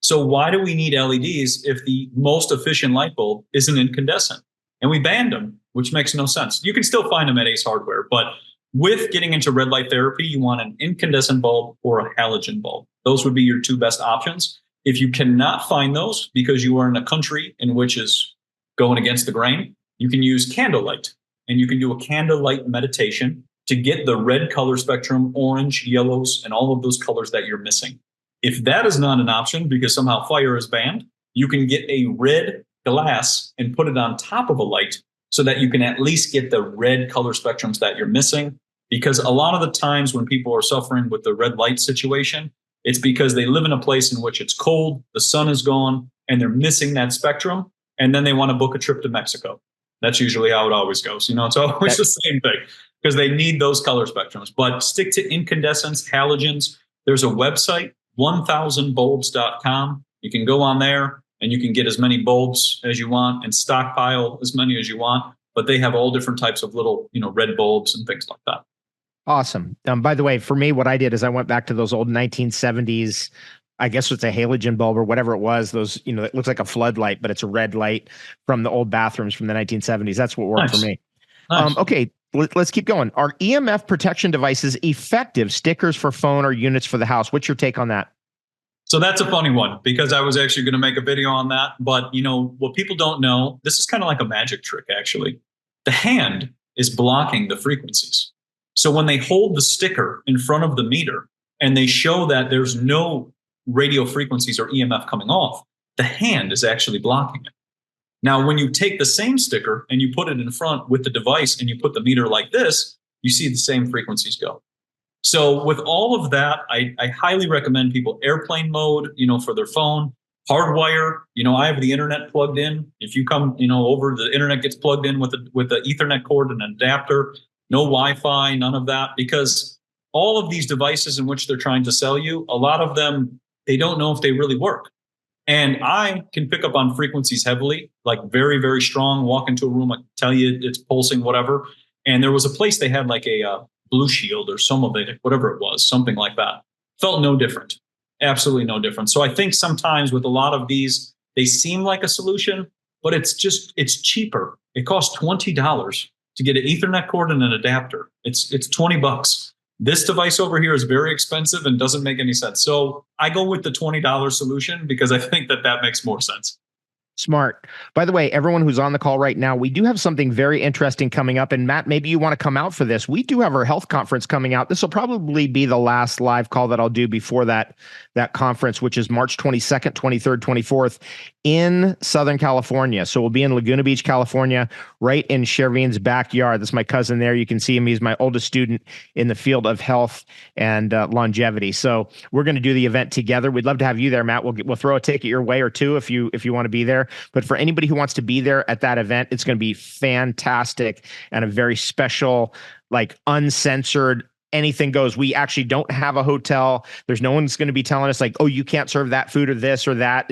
So why do we need LEDs if the most efficient light bulb is an incandescent? And we banned them, which makes no sense. You can still find them at Ace Hardware, but with getting into red light therapy, you want an incandescent bulb or a halogen bulb. Those would be your two best options. If you cannot find those because you are in a country in which is going against the grain, you can use candlelight, and you can do a candlelight meditation to get the red color spectrum, orange, yellows, and all of those colors that you're missing. If that is not an option because somehow fire is banned, you can get a red glass and put it on top of a light so that you can at least get the red color spectrums that you're missing. Because a lot of the times when people are suffering with the red light situation, it's because they live in a place in which it's cold, the sun is gone, and they're missing that spectrum. And then they want to book a trip to Mexico. That's usually how it always goes. It's always the same thing, because they need those color spectrums. But stick to incandescents, halogens. There's a website, 1000bulbs.com. You can go on there and you can get as many bulbs as you want and stockpile as many as you want. But they have all different types of little, red bulbs and things like that. Awesome. By the way, for me, what I did is I went back to those old 1970s, I guess it's a halogen bulb or whatever it was. Those, it looks like a floodlight, but it's a red light from the old bathrooms from the 1970s. That's what worked for me. Nice. Okay, let's keep going. Are EMF protection devices effective? Stickers for phone or units for the house? What's your take on that? So that's a funny one, because I was actually going to make a video on that. But, what people don't know, this is kind of like a magic trick, actually. The hand is blocking the frequencies. So when they hold the sticker in front of the meter and they show that there's no radio frequencies or EMF coming off, the hand is actually blocking it. Now, when you take the same sticker and you put it in front with the device and you put the meter like this, you see the same frequencies go. So with all of that, I highly recommend people airplane mode, for their phone, hardwire. I have the internet plugged in. If you come, over, the internet gets plugged in with the Ethernet cord and an adapter, no Wi-Fi, none of that, because all of these devices in which they're trying to sell you, a lot of them, they don't know if they really work. And I can pick up on frequencies heavily, like very, very strong, walk into a room, I can tell you it's pulsing, whatever. And there was a place they had like a Blue Shield or some of it, whatever it was, something like that. Felt no different. Absolutely no different. So I think sometimes with a lot of these, they seem like a solution, but it's cheaper. It costs $20 to get an Ethernet cord and an adapter. It's $20. This device over here is very expensive and doesn't make any sense. So I go with the $20 solution because I think that makes more sense. Smart. By the way, everyone who's on the call right now, we do have something very interesting coming up. And Matt, maybe you want to come out for this. We do have our health conference coming out. This will probably be the last live call that I'll do before that conference, which is March 22nd, 23rd, 24th in Southern California. So we'll be in Laguna Beach, California, right in Shervin's backyard. That's my cousin there. You can see him. He's my oldest student in the field of health and longevity. So we're going to do the event together. We'd love to have you there, Matt. We'll throw a ticket your way or two if you want to be there. But for anybody who wants to be there at that event, it's going to be fantastic and a very special, like uncensored, anything goes. We actually don't have a hotel. There's no one's going to be telling us like, oh, you can't serve that food or this or that.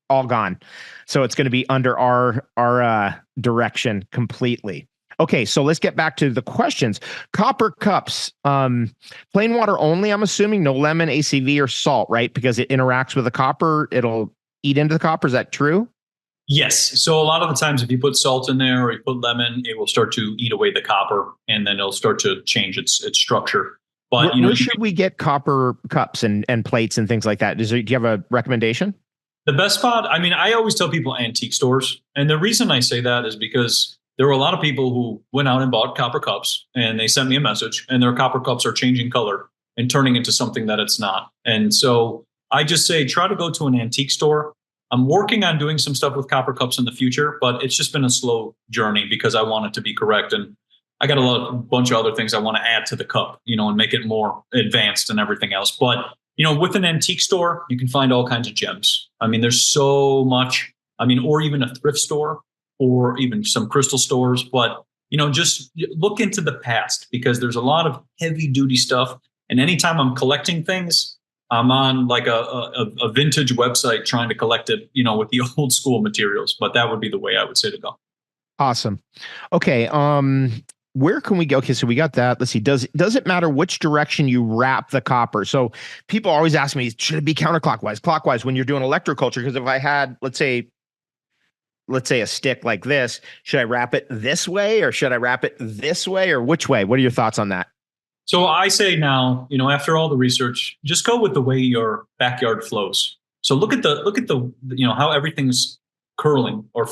All gone. So it's going to be under our direction completely. Okay, so let's get back to the questions. Copper cups, plain water only, I'm assuming, no lemon, ACV, or salt, right? Because it interacts with the copper, it'll eat into the copper. Is that true? Yes. So a lot of the times if you put salt in there or you put lemon, it will start to eat away the copper and then it'll start to change its structure. But where should we get copper cups and plates and things like that? Do you have a recommendation? The best spot, I always tell people antique stores. And the reason I say that is because there were a lot of people who went out and bought copper cups and they sent me a message and their copper cups are changing color and turning into something that it's not. And so I just say, try to go to an antique store. I'm working on doing some stuff with copper cups in the future, but it's just been a slow journey because I want it to be correct. And I got a bunch of other things I want to add to the cup, and make it more advanced and everything else. But, with an antique store, you can find all kinds of gems. There's so much, or even a thrift store or even some crystal stores. But, just look into the past because there's a lot of heavy duty stuff. And anytime I'm collecting things, I'm on like a vintage website trying to collect it, with the old school materials. But that would be the way I would say to go. Awesome. Okay. Where can we go? Okay, so we got that. Let's see. Does it matter which direction you wrap the copper? So people always ask me, should it be counterclockwise, clockwise when you're doing electroculture? Because if I had, let's say a stick like this, should I wrap it this way or should I wrap it this way or which way? What are your thoughts on that? So I say now, after all the research, just go with the way your backyard flows. So look at the how everything's curling or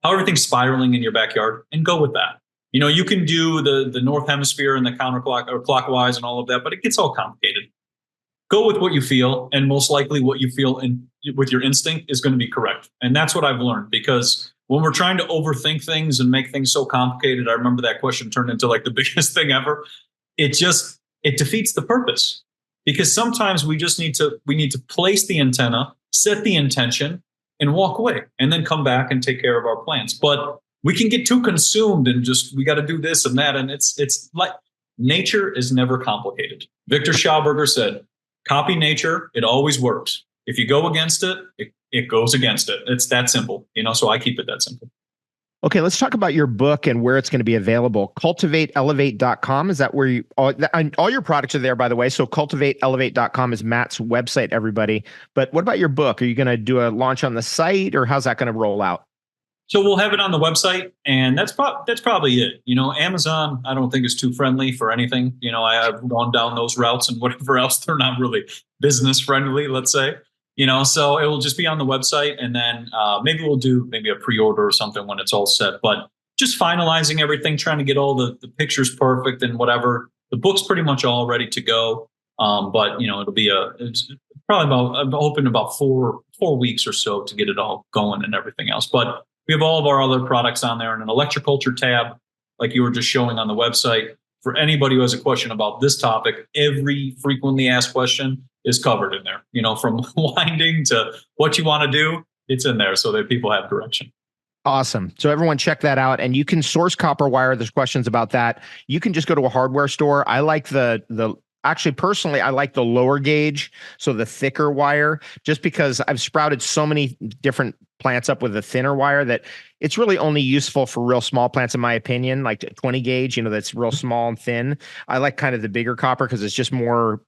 how everything's spiraling in your backyard, and go with that. You can do the north hemisphere and the clockwise and all of that, but it gets all complicated. Go with what you feel, and most likely what you feel with your instinct is going to be correct. And that's what I've learned, because when we're trying to overthink things and make things so complicated, I remember that question turned into like the biggest thing ever. It defeats the purpose, because sometimes we need to place the antenna, set the intention, and walk away, and then come back and take care of our plants. But we can get too consumed and we got to do this and that. And it's like nature is never complicated. Victor Schauberger said, copy nature. It always works. If you go against it, it goes against it. It's that simple, so I keep it that simple. Okay, let's talk about your book and where it's going to be available. CultivateElevate.com. Is that where all your products are there, by the way. So CultivateElevate.com is Matt's website, everybody. But what about your book? Are you going to do a launch on the site, or how's that going to roll out? So we'll have it on the website, and that's probably it. Amazon, I don't think is too friendly for anything. I have gone down those routes, and whatever else, they're not really business friendly, let's say. So it will just be on the website, and then maybe we'll do a pre-order or something when it's all set. But just finalizing everything, trying to get all the pictures perfect and whatever. The book's pretty much all ready to go. But it'll be it's probably about, I'm hoping about 4 weeks or so to get it all going and everything else. But we have all of our other products on there and an electroculture tab, like you were just showing on the website. For anybody who has a question about this topic, every frequently asked question is covered in there. From winding to what you want to do, it's in there so that people have direction. Awesome. So everyone check that out, and you can source copper wire. There's questions about that. You can just go to a hardware store. I like actually, personally, I like the lower gauge, so the thicker wire, just because I've sprouted so many different plants up with a thinner wire that it's really only useful for real small plants, in my opinion, like 20 gauge, that's real small and thin. I like kind of the bigger copper because it's more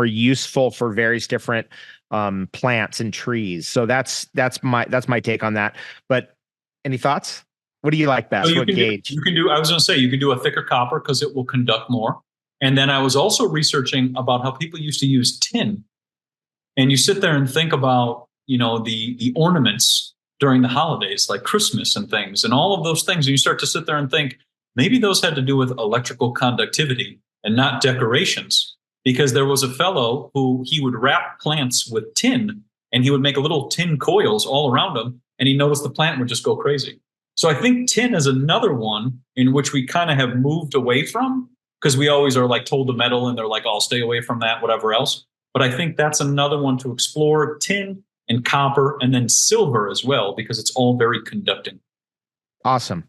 useful for various different plants and trees. So that's my take on that. But any thoughts? What do you like best? What gauge? I was going to say, you can do a thicker copper because it will conduct more. And then I was also researching about how people used to use tin. And you sit there and think about, the ornaments during the holidays, like Christmas and things, and all of those things. And you start to sit there and think, maybe those had to do with electrical conductivity and not decorations. Because there was a fellow who he would wrap plants with tin, and he would make little tin coils all around them. And he noticed the plant would just go crazy. So I think tin is another one in which we kind of have moved away from, because we always are like told to metal and they're like, oh, stay away from that, whatever else. But I think that's another one to explore: tin and copper, and then silver as well, because it's all very conducting. Awesome.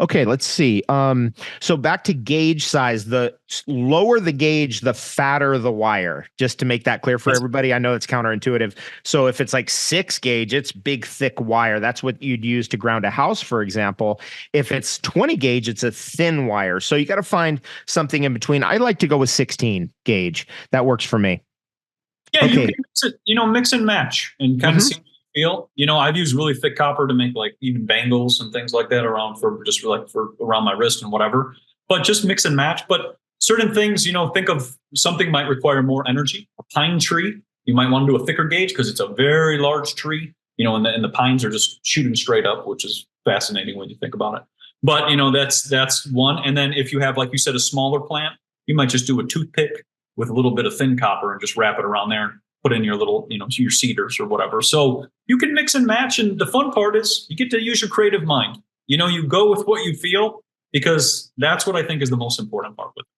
Okay, let's see. So back to gauge size. The lower the gauge, the fatter the wire, just to make that clear for everybody. I know it's counterintuitive. So if it's like 6 gauge, it's big, thick wire. That's what you'd use to ground a house, for example. If it's 20 gauge, it's a thin wire. So you got to find something in between. I like to go with 16 gauge. That works for me. Yeah, okay. You can mix it, mix and match and kind of see feel. I've used really thick copper to make like even bangles and things like that around for around my wrist and whatever. But just mix and match. But certain things, think of something might require more energy. A pine tree, you might want to do a thicker gauge because it's a very large tree. And the pines are just shooting straight up, which is fascinating when you think about it. But that's one. And then if you have, like you said, a smaller plant, you might just do a toothpick with a little bit of thin copper and just wrap it around there. Put in your little, your cedars or whatever. So you can mix and match. And the fun part is you get to use your creative mind. You go with what you feel, because that's what I think is the most important part with it.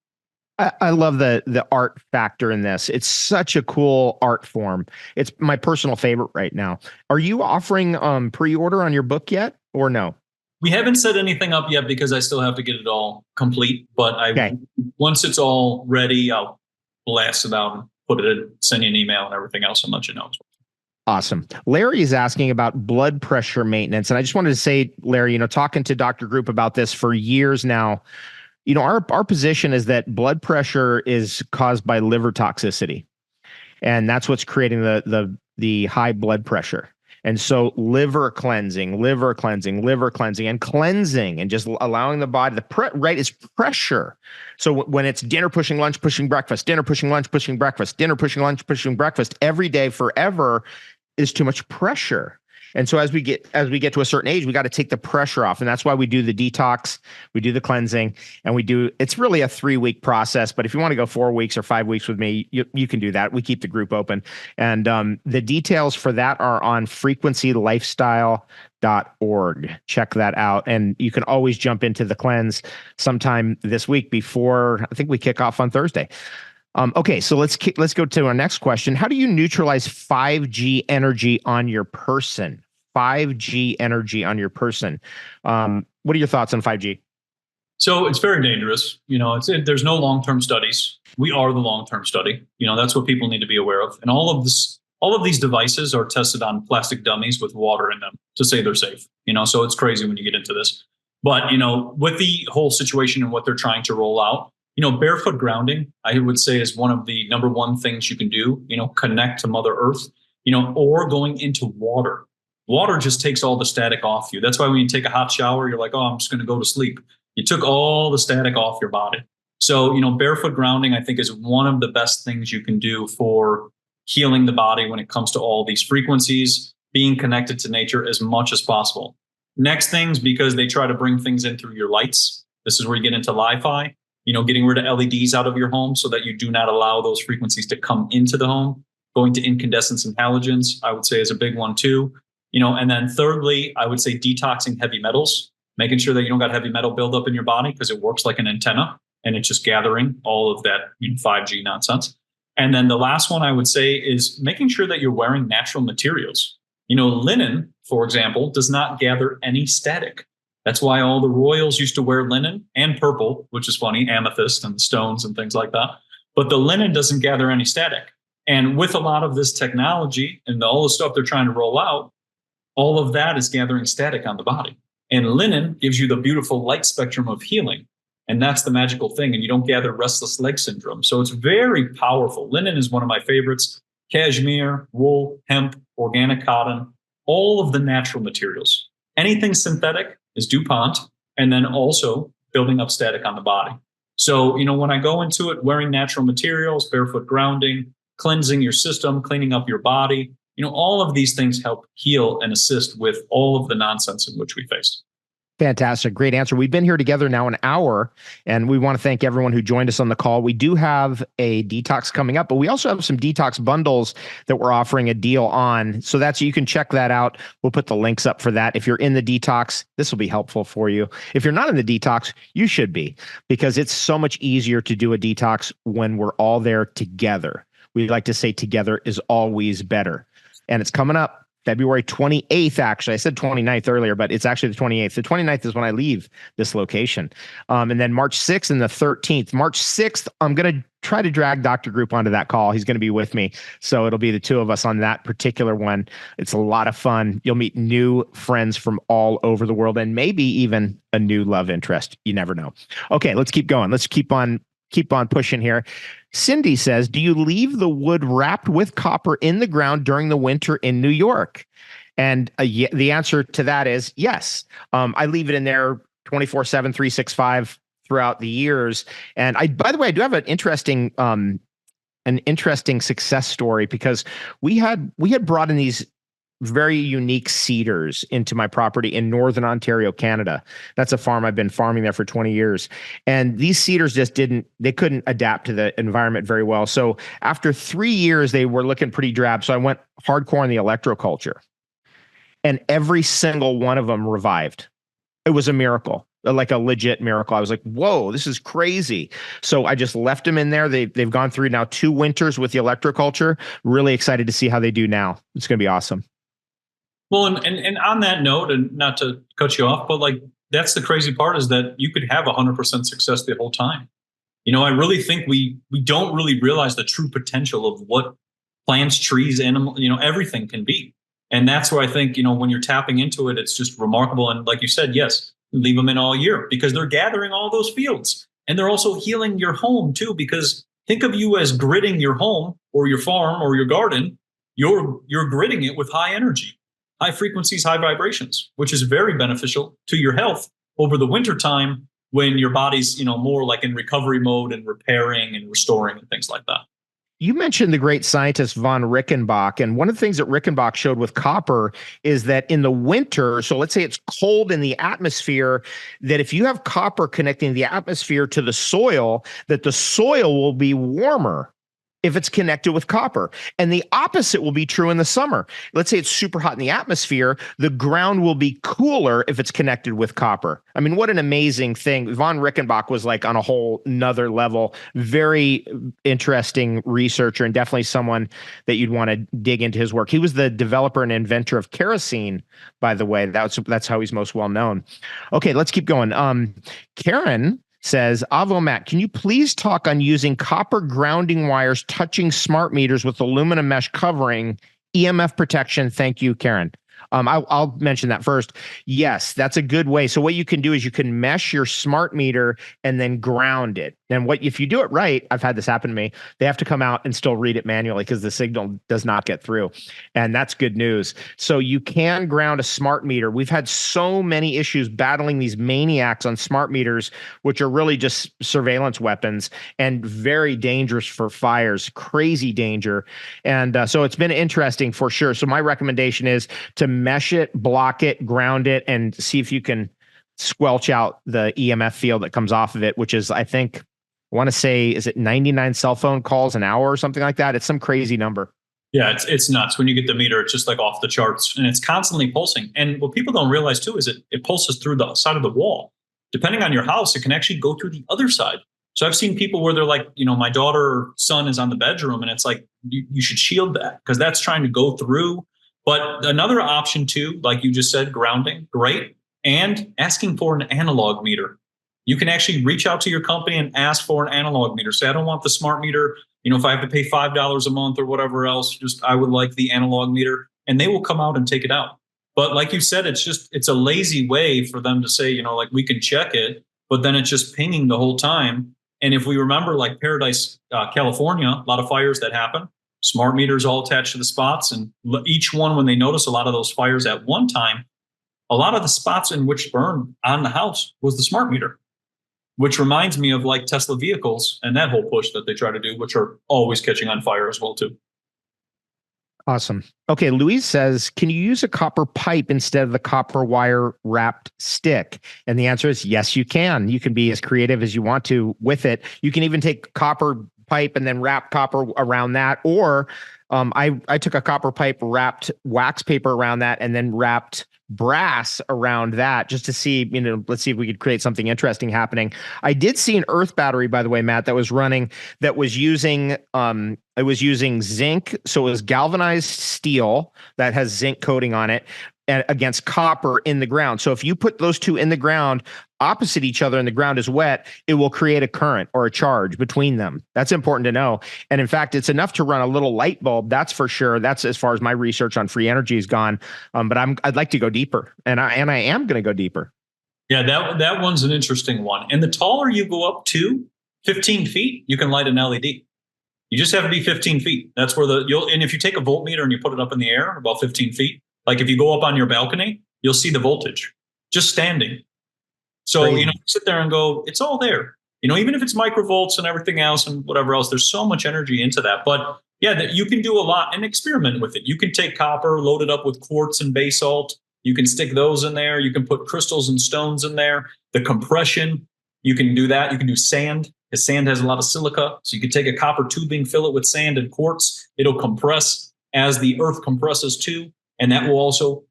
I love the art factor in this. It's such a cool art form. It's my personal favorite right now. Are you offering pre-order on your book yet, or no? We haven't set anything up yet because I still have to get it all complete. But once it's all ready, I'll blast it out and put it in, send you an email and everything else, and let you know. Awesome. Larry is asking about blood pressure maintenance. And I just wanted to say, Larry, talking to Dr. Group about this for years now, our position is that blood pressure is caused by liver toxicity. And that's what's creating the high blood pressure. And so liver cleansing, and cleansing, and just allowing the body, is pressure. So when it's dinner pushing lunch, pushing breakfast, dinner pushing lunch, pushing breakfast, dinner pushing lunch, pushing breakfast, every day forever is too much pressure. And so as we get to a certain age, we got to take the pressure off. And that's why we do the detox, we do the cleansing, and it's really a 3-week process. But if you want to go 4 weeks or 5 weeks with me, you can do that. We keep the group open. And the details for that are on frequencylifestyle.org. Check that out. And you can always jump into the cleanse sometime this week before, I think we kick off on Thursday. Okay, so let's go to our next question. How do you neutralize 5G energy on your person? 5G energy on your person. What are your thoughts on 5G? So it's very dangerous. There's no long-term studies. We are the long-term study. That's what people need to be aware of. And all of these devices are tested on plastic dummies with water in them to say they're safe. So it's crazy when you get into this. But with the whole situation and what they're trying to roll out, barefoot grounding, I would say, is one of the number one things you can do. Connect to Mother Earth. Or going into water. Water just takes all the static off you. That's why when you take a hot shower, you're like, oh, I'm just going to go to sleep. You took all the static off your body. So, barefoot grounding, I think, is one of the best things you can do for healing the body when it comes to all these frequencies, being connected to nature as much as possible. Next things, because they try to bring things in through your lights. This is where you get into Li-Fi, getting rid of LEDs out of your home so that you do not allow those frequencies to come into the home. Going to incandescents and halogens, I would say, is a big one too. And then thirdly, I would say detoxing heavy metals, making sure that you don't got heavy metal buildup in your body, because it works like an antenna and it's just gathering all of that 5G nonsense. And then the last one I would say is making sure that you're wearing natural materials. Linen, for example, does not gather any static. That's why all the royals used to wear linen and purple, which is funny, amethyst and stones and things like that. But the linen doesn't gather any static. And with a lot of this technology and all the stuff they're trying to roll out, all of that is gathering static on the body. And linen gives you the beautiful light spectrum of healing. And that's the magical thing. And you don't gather restless leg syndrome. So it's very powerful. Linen is one of my favorites. Cashmere, wool, hemp, organic cotton, all of the natural materials. Anything synthetic is DuPont, and then also building up static on the body. So, when I go into it, wearing natural materials, barefoot grounding, cleansing your system, cleaning up your body, all of these things help heal and assist with all of the nonsense in which we face. Fantastic. Great answer. We've been here together now an hour, and we want to thank everyone who joined us on the call. We do have a detox coming up, but we also have some detox bundles that we're offering a deal on. So you can check that out. We'll put the links up for that. If you're in the detox, this will be helpful for you. If you're not in the detox, you should be, because it's so much easier to do a detox when we're all there together. We like to say together is always better. And it's coming up February 28th, actually. I said 29th earlier, but it's actually the 28th. The 29th is when I leave this location. And then March 6th and the 13th. March 6th, I'm going to try to drag Dr. Group onto that call. He's going to be with me. So it'll be the two of us on that particular one. It's a lot of fun. You'll meet new friends from all over the world, and maybe even a new love interest. You never know. Okay, let's keep going. Let's keep on pushing here. Cindy says, do you leave the wood wrapped with copper in the ground during the winter in New York? And the answer to that is yes. I leave it in there 24/7, 365 throughout the years. And by the way, I do have an interesting success story, because we had brought in these very unique cedars into my property in Northern Ontario, Canada. That's a farm. I've been farming there for 20 years. And these cedars just couldn't adapt to the environment very well. So after 3 years, they were looking pretty drab. So I went hardcore on the electroculture, and every single one of them revived. It was a miracle, like a legit miracle. I was like, whoa, this is crazy. So I just left them in there. They've gone through now 2 winters with the electroculture. Really excited to see how they do now. It's going to be awesome. Well, and on that note, and not to cut you off, but that's the crazy part, is that you could have 100% success the whole time. I really think we don't really realize the true potential of what plants, trees, animals, everything can be. And that's where I think, when you're tapping into it, it's just remarkable. And like you said, yes, leave them in all year, because they're gathering all those fields, and they're also healing your home too, because think of you as gridding your home or your farm or your garden. You're gridding it with high energy, high frequencies, high vibrations, which is very beneficial to your health over the winter time, when your body's, more like in recovery mode and repairing and restoring and things like that. You mentioned the great scientist von Reichenbach, and one of the things that Reichenbach showed with copper is that in the winter, so let's say it's cold in the atmosphere, that if you have copper connecting the atmosphere to the soil, that the soil will be warmer if it's connected with copper. And the opposite will be true in the summer. Let's say it's super hot in the atmosphere, the ground will be cooler if it's connected with copper. I mean, what an amazing thing. Von Reichenbach was like on a whole nother level. Very interesting researcher, and definitely someone that you'd want to dig into his work. He was the developer and inventor of kerosene, by the way. That's how he's most well known. Okay, let's keep going. Karen says, Avo Matt, can you please talk on using copper grounding wires touching smart meters with aluminum mesh covering, EMF protection? Thank you, Karen. I'll mention that first. Yes, that's a good way. So what you can do is you can mesh your smart meter and then ground it. And if you do it right, I've had this happen to me, they have to come out and still read it manually because the signal does not get through. And that's good news. So you can ground a smart meter. We've had so many issues battling these maniacs on smart meters, which are really just surveillance weapons and very dangerous for fires, crazy danger. And so it's been interesting for sure. So my recommendation is to mesh it, block it, ground it, and see if you can squelch out the EMF field that comes off of it, which is, I think, I want to say, is it 99 cell phone calls an hour or something like that? It's some crazy number. Yeah, it's nuts. When you get the meter, it's just like off the charts, and it's constantly pulsing. And what people don't realize too is it pulses through the side of the wall. Depending on your house, it can actually go through the other side. So I've seen people where they're like, my daughter or son is on the bedroom, and it's like, you should shield that because that's trying to go through. But another option too, like you just said, grounding, great, and asking for an analog meter. You can actually reach out to your company and ask for an analog meter. Say, I don't want the smart meter. If I have to pay $5 a month or whatever else, I would like the analog meter, and they will come out and take it out. But like you said, it's a lazy way for them to say, like we can check it, but then it's just pinging the whole time. And if we remember, like Paradise, California, a lot of fires that happen, smart meters all attached to the spots, and each one, when they notice a lot of those fires at one time, a lot of the spots in which burned on the house was the smart meter. Which reminds me of like Tesla vehicles and that whole push that they try to do, which are always catching on fire as well too. Awesome. Okay, Louise says, can you use a copper pipe instead of the copper wire wrapped stick? And the answer is yes, you can. You can be as creative as you want to with it. You can even take copper pipe and then wrap copper around that. Or I took a copper pipe, wrapped wax paper around that, and then wrapped brass around that just to see, let's see if we could create something interesting happening. I did see an earth battery, by the way, Matt, that was running, that was using, it was using zinc. So it was galvanized steel that has zinc coating on it against copper in the ground. So if you put those two in the ground opposite each other and the ground is wet, it will create a current or a charge between them. That's important to know. And in fact, it's enough to run a little light bulb. That's for sure. That's as far as my research on free energy has gone. But I'd like to go deeper, and I am going to go deeper. Yeah, that one's an interesting one. And the taller you go up to 15 feet, you can light an LED. You just have to be 15 feet. That's where and if you take a voltmeter and you put it up in the air about 15 feet, like if you go up on your balcony, you'll see the voltage just standing. So, you sit there and go, it's all there. Even if it's microvolts and everything else and whatever else, there's so much energy into that. But yeah, that you can do a lot and experiment with it. You can take copper, load it up with quartz and basalt. You can stick those in there. You can put crystals and stones in there. The compression, you can do that. You can do sand, because sand has a lot of silica. So you can take a copper tubing, fill it with sand and quartz. It'll compress as the earth compresses too. And that will also,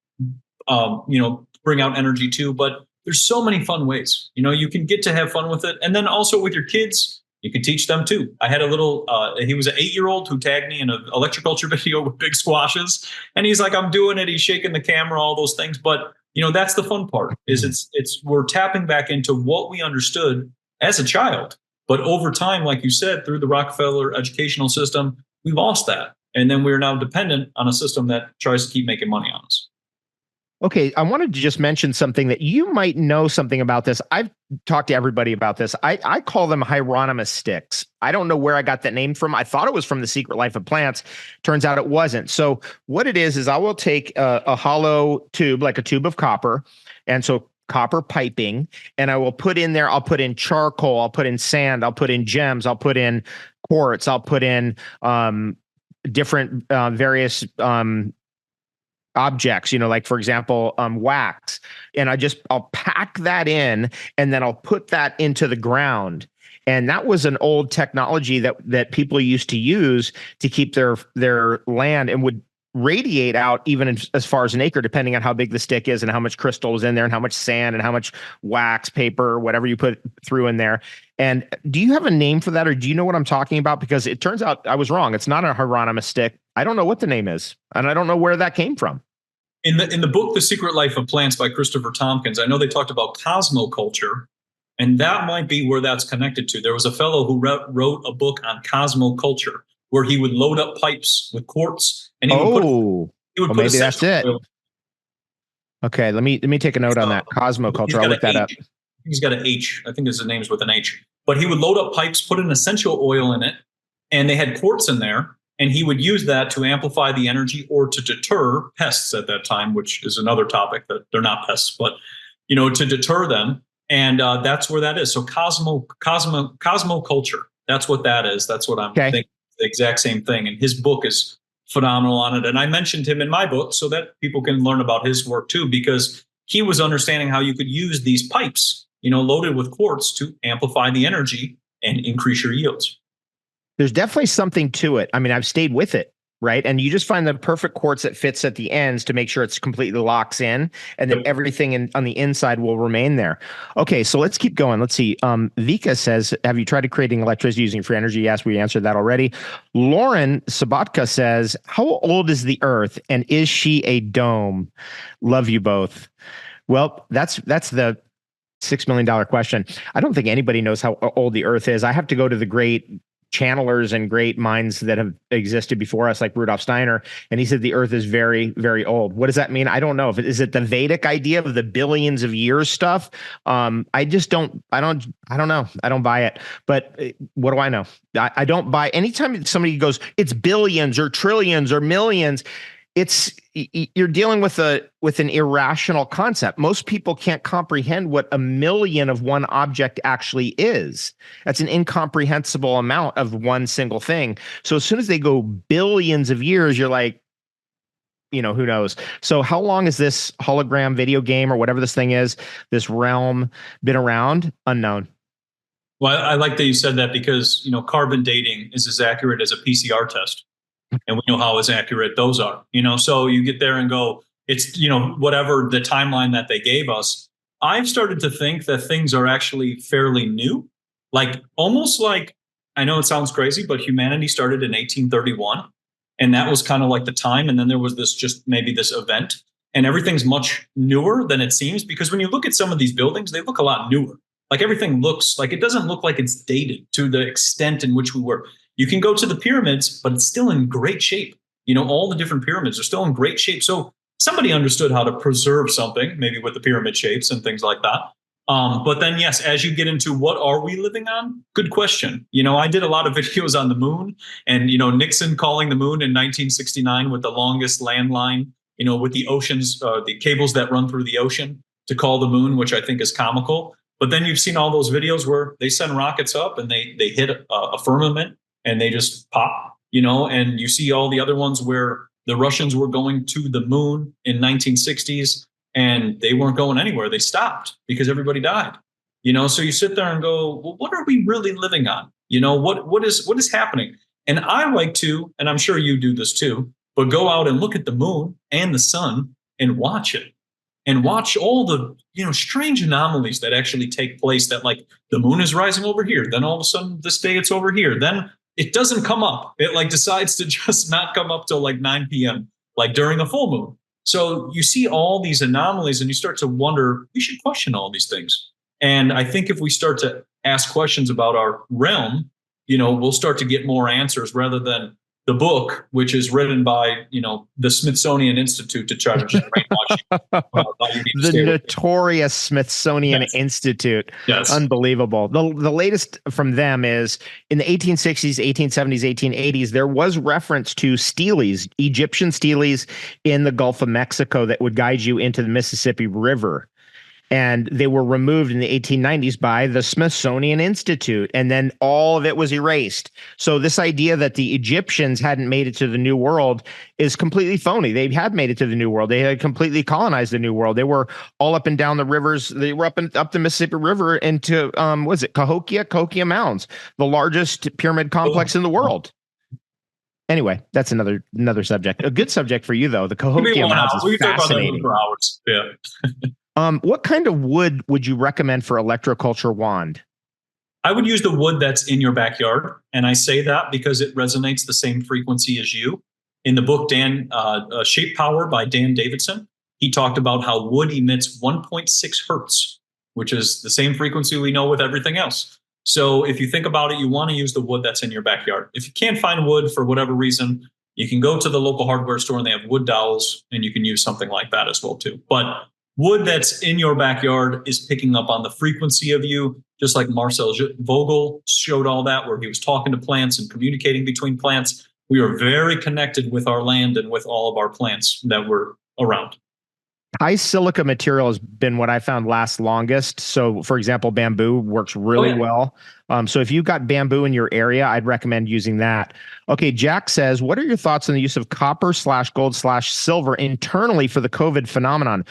bring out energy too. But there's so many fun ways, you can get to have fun with it. And then also with your kids, you can teach them too. I had a little, he was an 8-year-old who tagged me in an electroculture video with big squashes. And he's like, I'm doing it. He's shaking the camera, all those things. But, that's the fun part is we're tapping back into what we understood as a child. But over time, like you said, through the Rockefeller educational system, we lost that. And then we're now dependent on a system that tries to keep making money on us. Okay, I wanted to just mention something that you might know something about this. I've talked to everybody about this. I call them Hieronymus sticks. I don't know where I got that name from. I thought it was from The Secret Life of Plants. Turns out it wasn't. So what it is I will take a hollow tube, like a tube of copper, and so copper piping, and I will put in there, I'll put in charcoal, I'll put in sand, I'll put in gems, I'll put in quartz, I'll put in different various objects, like for example, wax. And I'll pack that in, and then I'll put that into the ground. And that was an old technology that people used to use to keep their land, and would radiate out even as far as an acre, depending on how big the stick is and how much crystal is in there and how much sand and how much wax, paper, whatever you put through in there. And do you have a name for that, or do you know what I'm talking about? Because it turns out I was wrong. It's not a Hieronymus stick. I don't know what the name is, and I don't know where that came from. In the book, The Secret Life of Plants by Christopher Tompkins, I know they talked about cosmoculture, and that might be where that's connected to. There was a fellow who wrote a book on cosmoculture where he would load up pipes with quartz, and he would put maybe that's it. Okay, let me take a note on that. Cosmoculture. I'll look that up. He's got an H. I think his name's with an H. But he would load up pipes, put an essential oil in it, and they had quartz in there. And he would use that to amplify the energy or to deter pests at that time, which is another topic that they're not pests, but, to deter them. And that's where that is. So cosmoculture, that's what that is. That's what I'm thinking. The exact same thing. And his book is phenomenal on it. And I mentioned him in my book so that people can learn about his work too, because he was understanding how you could use these pipes, loaded with quartz to amplify the energy and increase your yields. There's definitely something to it. I mean, I've stayed with it, right? And you just find the perfect quartz that fits at the ends to make sure it's completely locks in, and then everything on the inside will remain there. Okay, so let's keep going. Let's see. Vika says, have you tried creating electricity using free energy? Yes, we answered that already. Lauren Sabatka says, how old is the Earth, and is she a dome? Love you both. Well, that's the $6 million question. I don't think anybody knows how old the Earth is. I have to go to the great channelers and great minds that have existed before us, like Rudolf Steiner, and he said the Earth is very, very old. What does that mean? I don't know. Is it the Vedic idea of the billions of years stuff? I just don't. I don't know. I don't buy it. But what do I know? I don't buy. Anytime somebody goes, it's billions or trillions or millions, you're dealing with an irrational concept. Most people can't comprehend what a million of one object actually is. That's an incomprehensible amount of one single thing. So as soon as they go billions of years, you're like, who knows? So how long has this hologram video game or whatever this thing is, this realm, been around? Unknown. Well, I like that you said that because, carbon dating is as accurate as a PCR test. And we know how as accurate those are, so you get there and go, it's, whatever the timeline that they gave us. I've started to think that things are actually fairly new, almost like, I know it sounds crazy, but humanity started in 1831. And that was kind of like the time. And then there was this event, and everything's much newer than it seems, because when you look at some of these buildings, they look a lot newer. Like everything looks like, it doesn't look like it's dated to the extent in which we were. You can go to the pyramids, but it's still in great shape. All the different pyramids are still in great shape. So somebody understood how to preserve something, maybe with the pyramid shapes and things like that. But then, yes, as you get into what are we living on? Good question. I did a lot of videos on the moon, and, Nixon calling the moon in 1969 with the longest landline, with the oceans, the cables that run through the ocean to call the moon, which I think is comical. But then you've seen all those videos where they send rockets up and they hit a firmament, and they just pop, and you see all the other ones where the Russians were going to the moon in 1960s and they weren't going anywhere. They stopped because everybody died, so you sit there and go, well, what are we really living on? What is happening? And I like to, and I'm sure you do this too, but go out and look at the moon and the sun and watch it. And watch all the, strange anomalies that actually take place, that like the moon is rising over here. Then all of a sudden this day it's over here. Then it doesn't come up. It decides to just not come up till 9 p.m., during a full moon. So you see all these anomalies and you start to wonder, we should question all these things. And I think if we start to ask questions about our realm, we'll start to get more answers, rather than the book, which is written by, the Smithsonian Institute to try to just brainwash you. The notorious Smithsonian Institute. Yes. Unbelievable. The latest from them is in the 1860s, 1870s, 1880s, there was reference to steles, Egyptian steles in the Gulf of Mexico that would guide you into the Mississippi River. And they were removed in the 1890s by the Smithsonian Institute, and then all of it was erased. So this idea that the Egyptians hadn't made it to the New World is completely phony. They had made it to the New World. They had completely colonized the New World. They were all up and down the rivers. They were up the Mississippi River into Cahokia Mounds, the largest pyramid complex in the world. Anyway, that's another subject. A good subject for you, though. The Cahokia Mounds is fascinating. For hours. Yeah. What kind of wood would you recommend for electroculture wand? I would use the wood that's in your backyard. And I say that because it resonates the same frequency as you. In the book, Shape Power by Dan Davidson, he talked about how wood emits 1.6 hertz, which is the same frequency we know with everything else. So if you think about it, you want to use the wood that's in your backyard. If you can't find wood for whatever reason, you can go to the local hardware store and they have wood dowels, and you can use something like that as well too. But wood that's in your backyard is picking up on the frequency of you, just like Marcel Vogel showed all that, where he was talking to plants and communicating between plants. We are very connected with our land and with all of our plants that were around. High silica material has been what I found lasts longest. So, for example, bamboo works Oh really yeah. well. So, if you've got bamboo in your area, I'd recommend using that. Okay, Jack says, what are your thoughts on the use of copper slash gold slash silver internally for the COVID phenomenon?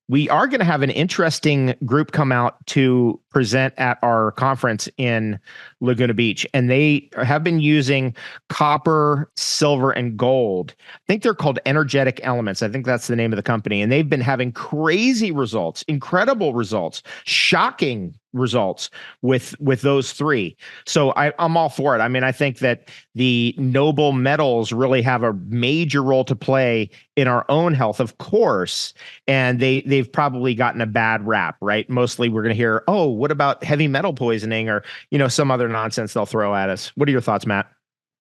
We are going to have an interesting group come out to present at our conference in Laguna Beach, and they have been using copper, silver, and gold. I think they're called Energetic Elements. I think that's the name of the company, and they've been having crazy results, incredible results, shocking results with those three. So I'm all for it. I mean, I think that the noble metals really have a major role to play in our own health, of course, and they've probably gotten a bad rap, right? Mostly we're going to hear, oh, what about heavy metal poisoning, or some other nonsense they'll throw at us. What are your thoughts, Matt?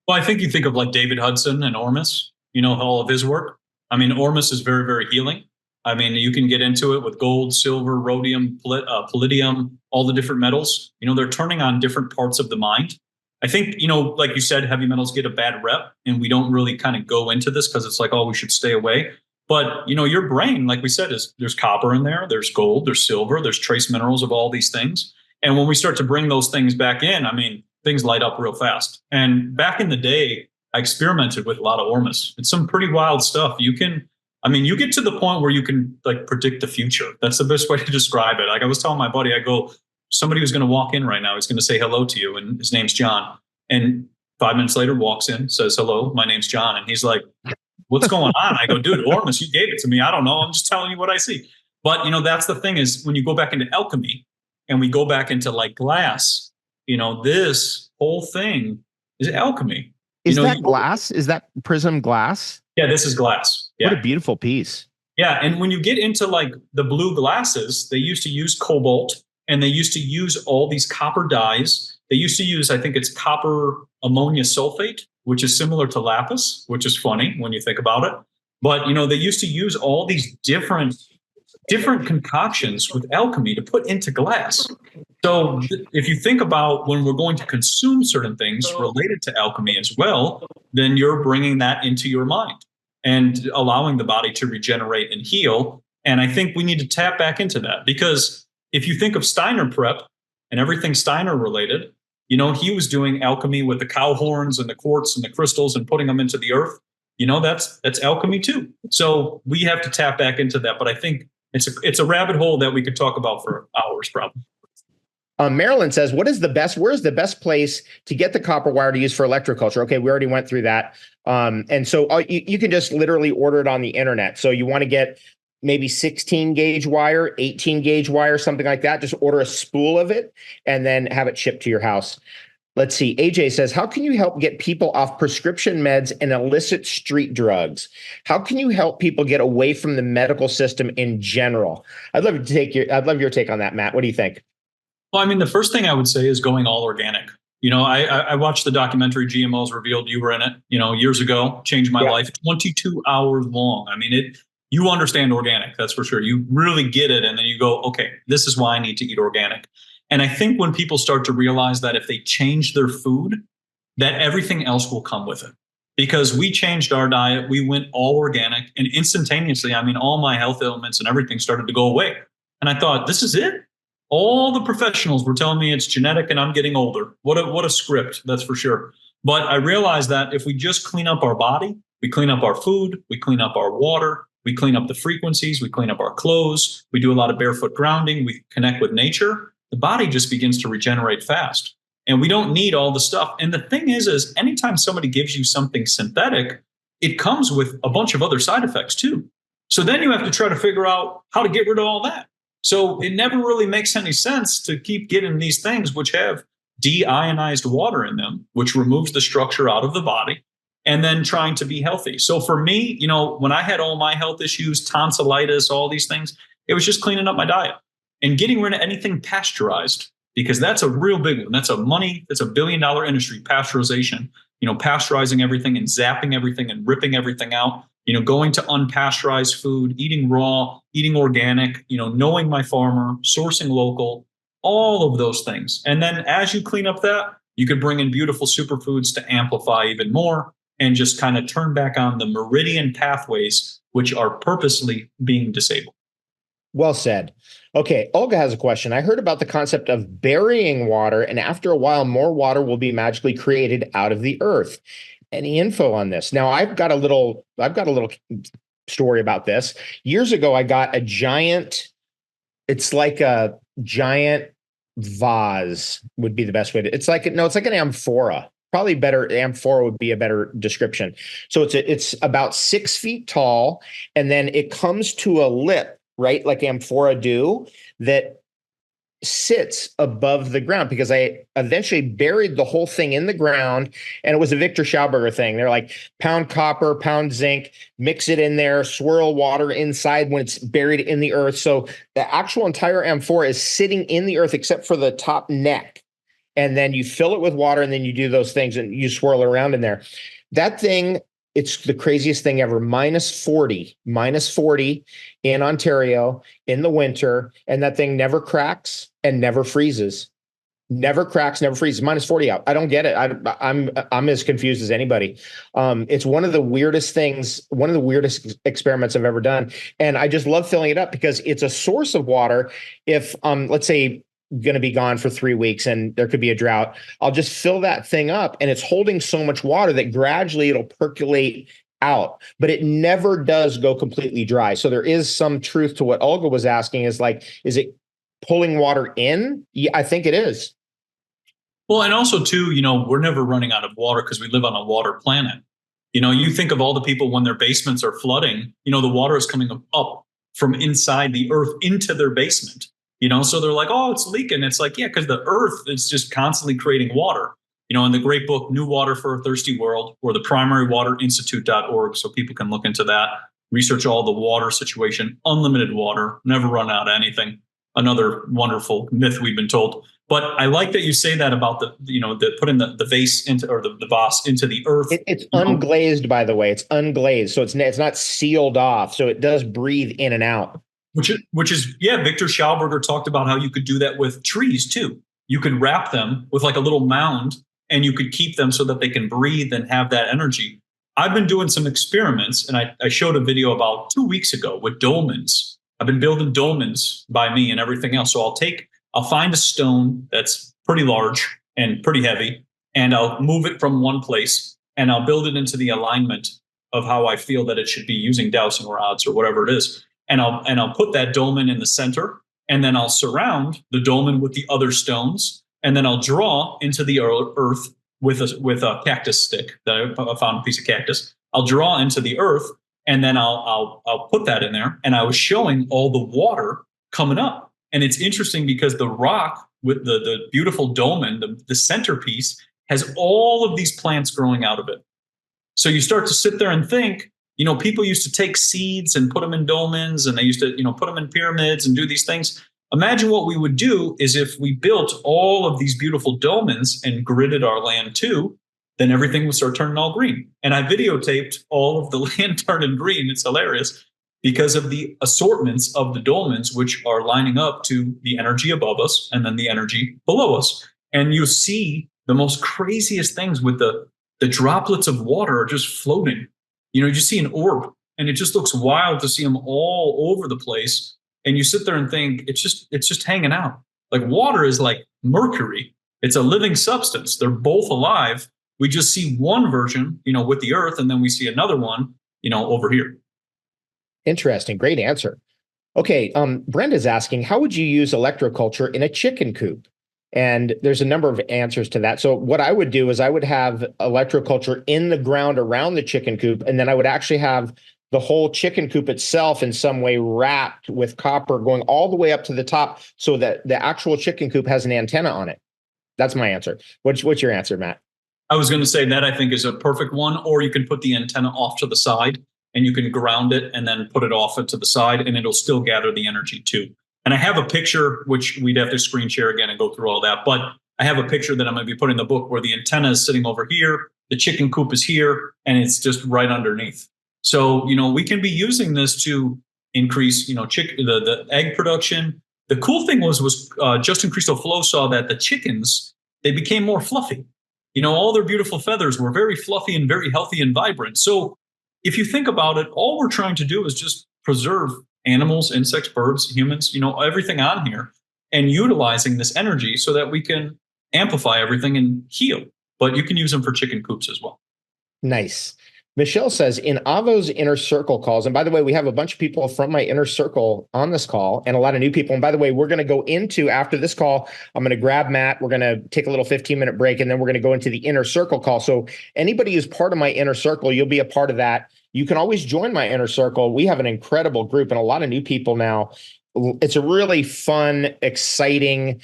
Well, I think you think of like David Hudson and Ormus, all of his work. I mean, Ormus is very, very healing. I mean, you can get into it with gold, silver, rhodium, palladium, all the different metals. They're turning on different parts of the mind. I think, like you said, heavy metals get a bad rep, and we don't really kind of go into this because it's like, oh, we should stay away. But, your brain, like we said, there's copper in there, there's gold, there's silver, there's trace minerals of all these things. And when we start to bring those things back in, I mean, things light up real fast. And back in the day, I experimented with a lot of Ormus. It's some pretty wild stuff. You get to the point where you can like predict the future. That's the best way to describe it. Like I was telling my buddy, I go, somebody who's going to walk in right now is going to say hello to you, and his name's John. And 5 minutes later, walks in, says hello, my name's John, and he's like, "What's going on?" I go, "Dude, Ormus, you gave it to me. I don't know. I'm just telling you what I see." But that's the thing is when you go back into alchemy, and we go back into like glass, this whole thing is alchemy. Is that glass? Is that prism glass? Yeah, this is glass. Yeah. What a beautiful piece. Yeah, and when you get into like the blue glasses, they used to use cobalt, and they used to use all these copper dyes. They used to use, I think it's copper ammonia sulfate, which is similar to lapis, which is funny when you think about it. But they used to use all these different concoctions with alchemy to put into glass. So if you think about when we're going to consume certain things related to alchemy as well, then you're bringing that into your mind and allowing the body to regenerate and heal. And I think we need to tap back into that, because if you think of Steiner prep and everything Steiner related, he was doing alchemy with the cow horns and the quartz and the crystals and putting them into the earth. That's alchemy too. So we have to tap back into that. But I think it's a rabbit hole that we could talk about for hours probably. Marilyn says, where's the best place to get the copper wire to use for electroculture? Okay, we already went through that. And so you can just literally order it on the internet. So you want to get maybe 16 gauge wire, 18 gauge wire, something like that. Just order a spool of it and then have it shipped to your house. Let's see. AJ says, how can you help get people off prescription meds and illicit street drugs? How can you help people get away from the medical system in general? I'd love your take on that, Matt. What do you think? Well, I mean, the first thing I would say is going all organic. I watched the documentary GMOs Revealed. You were in it, years ago, changed my life, 22 hours long. I mean, you understand organic, that's for sure. You really get it. And then you go, okay, this is why I need to eat organic. And I think when people start to realize that if they change their food, that everything else will come with it. Because we changed our diet, we went all organic, and instantaneously, I mean, all my health ailments and everything started to go away. And I thought, this is it? All the professionals were telling me it's genetic and I'm getting older. What a script, that's for sure. But I realized that if we just clean up our body, we clean up our food, we clean up our water, we clean up the frequencies, we clean up our clothes, we do a lot of barefoot grounding, we connect with nature, the body just begins to regenerate fast. And we don't need all the stuff. And the thing is anytime somebody gives you something synthetic, it comes with a bunch of other side effects too. So then you have to try to figure out how to get rid of all that. So it never really makes any sense to keep getting these things which have deionized water in them, which removes the structure out of the body, and then trying to be healthy. So for me, when I had all my health issues, tonsillitis, all these things, it was just cleaning up my diet and getting rid of anything pasteurized, because that's a real big one. That's a billion-dollar industry, pasteurization, pasteurizing everything and zapping everything and ripping everything out. Going to unpasteurized food, eating raw, eating organic, knowing my farmer, sourcing local, all of those things. And then as you clean up that, you could bring in beautiful superfoods to amplify even more and just kind of turn back on the meridian pathways, which are purposely being disabled. Well said. Okay, Olga has a question. I heard about the concept of burying water, and after a while, more water will be magically created out of the earth. Any info on this? Now, I've got a little story about this. Years ago, I got a giant, it's like a giant vase would be the best way to, it's like, no, it's like an amphora. Probably better, amphora would be a better description. So it's about 6 feet tall, and then it comes to a lip, right? Like amphora do, that sits above the ground, because I eventually buried the whole thing in the ground, and it was a Victor Schauberger thing. They're like, pound copper, pound zinc, mix it in there, swirl water inside when it's buried in the earth. So the actual entire amphora is sitting in the earth except for the top neck. And then you fill it with water, and then you do those things and you swirl it around in there. That thing, it's the craziest thing ever. Minus 40 in Ontario in the winter, and that thing never cracks and never freezes. Never cracks, never freezes. Minus 40 out. I don't get it. I'm as confused as anybody. It's one of the weirdest things, one of the weirdest experiments I've ever done. And I just love filling it up because it's a source of water. If let's say going to be gone for 3 weeks and there could be a drought, I'll just fill that thing up, and it's holding so much water that gradually it'll percolate out, but it never does go completely dry. So there is some truth to what Olga was asking, is like, is it pulling water in? Yeah, I think it is. Well, and also too, we're never running out of water because we live on a water planet. You think of all the people when their basements are flooding, the water is coming up from inside the earth into their basement. So they're like, oh, it's leaking. It's like, yeah, because the earth is just constantly creating water. In the great book, New Water for a Thirsty World, or the primarywaterinstitute.org, so people can look into that, research all the water situation, unlimited water, never run out of anything. Another wonderful myth we've been told. But I like that you say that about the putting the vase into, or the vase into the earth. It's unglazed, by the way. It's unglazed, so it's not sealed off. So it does breathe in and out. Which is, yeah, Victor Schauberger talked about how you could do that with trees too. You could wrap them with like a little mound, and you could keep them so that they can breathe and have that energy. I've been doing some experiments, and I showed a video about 2 weeks ago with dolmens. I've been building dolmens by me and everything else. So I'll find a stone that's pretty large and pretty heavy, and I'll move it from one place, and I'll build it into the alignment of how I feel that it should be, using dowsing rods or whatever it is. And I'll put that dolmen in the center, and then I'll surround the dolmen with the other stones, and then I'll draw into the earth with a cactus stick that I found, a piece of cactus. I'll draw into the earth, and then I'll put that in there. And I was showing all the water coming up, and it's interesting because the rock with the beautiful dolmen, the centerpiece, has all of these plants growing out of it. So you start to sit there and think, people used to take seeds and put them in dolmens, and they used to, put them in pyramids and do these things. Imagine what we would do is if we built all of these beautiful dolmens and gridded our land too, then everything would start turning all green. And I videotaped all of the land turning green. It's hilarious because of the assortments of the dolmens, which are lining up to the energy above us and then the energy below us. And you see the most craziest things with the droplets of water are just floating. You just see an orb, and it just looks wild to see them all over the place. And you sit there and think, it's just hanging out. Like water is like mercury. It's a living substance. They're both alive. We just see one version, with the earth, and then we see another one, over here. Interesting. Great answer. Okay. Brenda's asking, how would you use electroculture in a chicken coop? And there's a number of answers to that. So what I would do is I would have electroculture in the ground around the chicken coop, and then I would actually have the whole chicken coop itself in some way wrapped with copper going all the way up to the top, so that the actual chicken coop has an antenna on it. That's my answer. What's your answer, Matt? I was going to say that I think is a perfect one, or you can put the antenna off to the side, and you can ground it and then put it off to the side, and it'll still gather the energy too. And I have a picture, which we'd have to screen share again and go through all that. But I have a picture that I'm going to be putting in the book where the antenna is sitting over here, the chicken coop is here, and it's just right underneath. So, we can be using this to increase, the egg production. The cool thing was Justin Cristo Flo saw that the chickens, they became more fluffy. All their beautiful feathers were very fluffy and very healthy and vibrant. So if you think about it, all we're trying to do is just preserve animals, insects, birds, humans, everything on here, and utilizing this energy so that we can amplify everything and heal. But you can use them for chicken coops as well. Nice. Michelle says in Avo's inner circle calls, and by the way, we have a bunch of people from my inner circle on this call and a lot of new people. And by the way, we're going to go into, after this call, I'm going to grab Matt. We're going to take a little 15-minute break, and then we're going to go into the inner circle call. So anybody who's part of my inner circle, you'll be a part of that. You can always join my inner circle. We have an incredible group and a lot of new people now. It's a really fun, exciting,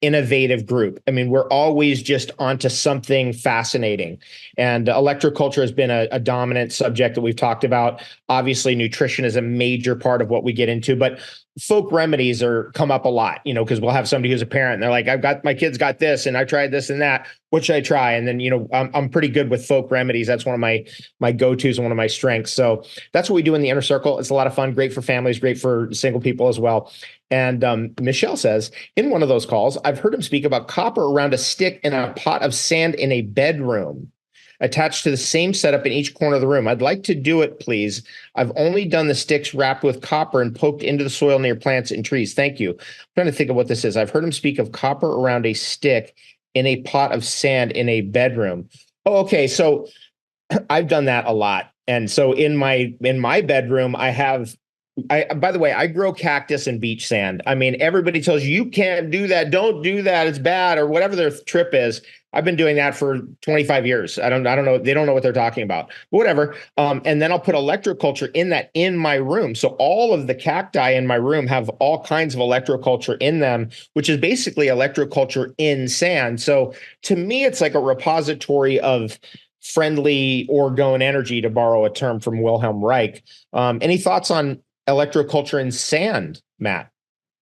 innovative group. I mean, we're always just onto something fascinating. And electroculture has been a dominant subject that we've talked about. Obviously, nutrition is a major part of what we get into, but folk remedies come up a lot, because we'll have somebody who's a parent and they're like, my kids got this and I tried this and that. What should I try? And then, I'm pretty good with folk remedies. That's one of my go-tos and one of my strengths. So that's what we do in the inner circle. It's a lot of fun, great for families, great for single people as well. And Michelle says, in one of those calls, I've heard him speak about copper around a stick in a pot of sand in a bedroom, attached to the same setup in each corner of the room. I'd like to do it, please. I've only done the sticks wrapped with copper and poked into the soil near plants and trees. Thank you. I'm trying to think of what this is. I've heard him speak of copper around a stick in a pot of sand in a bedroom. Oh, okay. So I've done that a lot. And so in my bedroom, by the way, I grow cactus and beach sand. I mean, everybody tells you can't do that. Don't do that. It's bad, or whatever their trip is. I've been doing that for 25 years. I don't know. They don't know what they're talking about, but whatever. And then I'll put electroculture in my room. So all of the cacti in my room have all kinds of electroculture in them, which is basically electroculture in sand. So to me, it's like a repository of friendly orgone energy, to borrow a term from Wilhelm Reich. Any thoughts on electroculture in sand, Matt?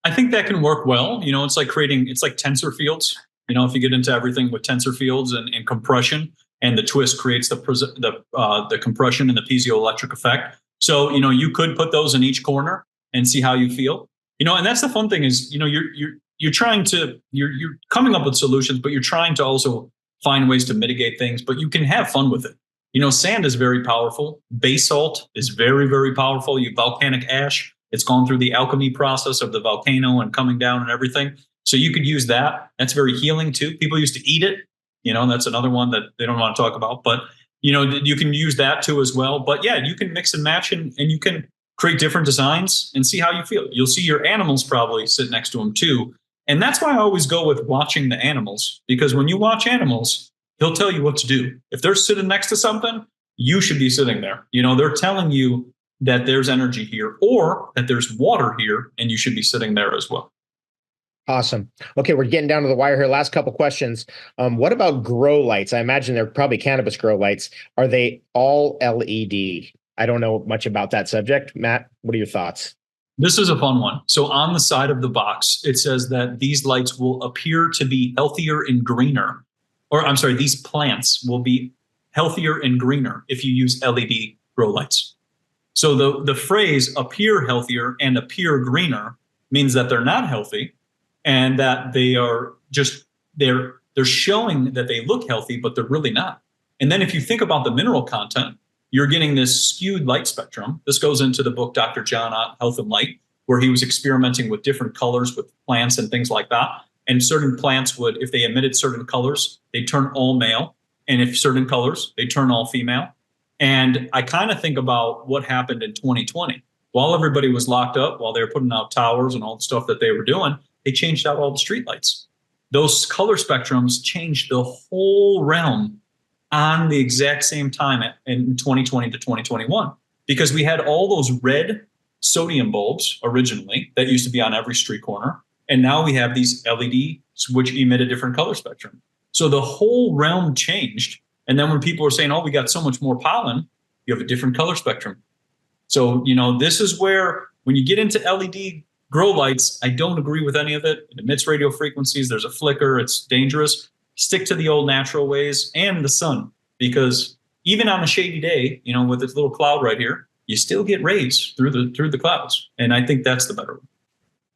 I think that can work well. It's like tensor fields. If you get into everything with tensor fields and compression, and the twist creates the compression and the piezoelectric effect. So, you could put those in each corner and see how you feel. And that's the fun thing is, you're coming up with solutions, but you're trying to also find ways to mitigate things, but you can have fun with it. Sand is very powerful. Basalt is very, very powerful. Volcanic ash, it's gone through the alchemy process of the volcano and coming down and everything. So you could use that. That's very healing too. People used to eat it. That's another one that they don't want to talk about. But, you can use that too as well. But yeah, you can mix and match and you can create different designs and see how you feel. You'll see your animals probably sit next to them too. And that's why I always go with watching the animals, because when you watch animals, he'll tell you what to do. If they're sitting next to something, you should be sitting there. They're telling you that there's energy here or that there's water here, and you should be sitting there as well. Awesome. Okay, we're getting down to the wire here. Last couple questions. What about grow lights? I imagine they're probably cannabis grow lights. Are they all LED? I don't know much about that subject. Matt, what are your thoughts? This is a fun one. So on the side of the box, it says that these lights will appear to be healthier and greener. Or I'm sorry, these plants will be healthier and greener if you use LED grow lights. So the phrase appear healthier and appear greener means that they're not healthy and that they are just, they're showing that they look healthy, but they're really not. And then if you think about the mineral content, you're getting this skewed light spectrum. This goes into the book, Dr. John Ott, Health and Light, where he was experimenting with different colors with plants and things like that. And certain plants would, if they emitted certain colors, they turn all male. And if certain colors, they turn all female. And I kind of think about what happened in 2020. While everybody was locked up, while they were putting out towers and all the stuff that they were doing, they changed out all the streetlights. Those color spectrums changed the whole realm on the exact same time in 2020 to 2021, because we had all those red sodium bulbs originally that used to be on every street corner. And now we have these LEDs which emit a different color spectrum. So the whole realm changed. And then when people are saying, oh, we got so much more pollen, you have a different color spectrum. So, this is where when you get into LED grow lights, I don't agree with any of it. It emits radio frequencies. There's a flicker. It's dangerous. Stick to the old natural ways and the sun, because even on a shady day, with this little cloud right here, you still get rays through the clouds. And I think that's the better one.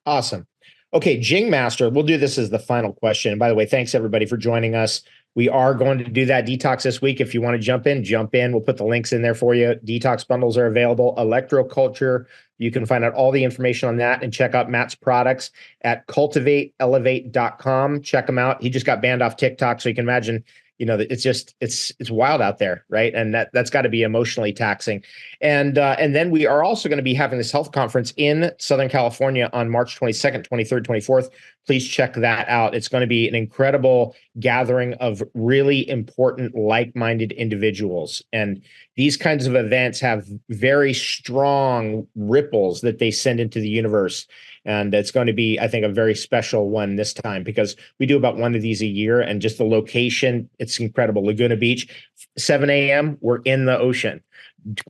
Awesome. Okay, Jing Master, we'll do this as the final question. And by the way, thanks everybody for joining us. We are going to do that detox this week. If you want to jump in, jump in. We'll put the links in there for you. Detox bundles are available. Electroculture. You can find out all the information on that and check out Matt's products at cultivateelevate.com. Check him out. He just got banned off TikTok, so you can imagine, it's wild out there, right? And that's got to be emotionally taxing. And then we are also going to be having this health conference in Southern California on March 22nd, 23rd, 24th. Please check that out. It's going to be an incredible gathering of really important, like-minded individuals. And these kinds of events have very strong ripples that they send into the universe. And it's going to be, I think, a very special one this time because we do about one of these a year, and just the location, it's incredible. Laguna Beach, 7 a.m., we're in the ocean,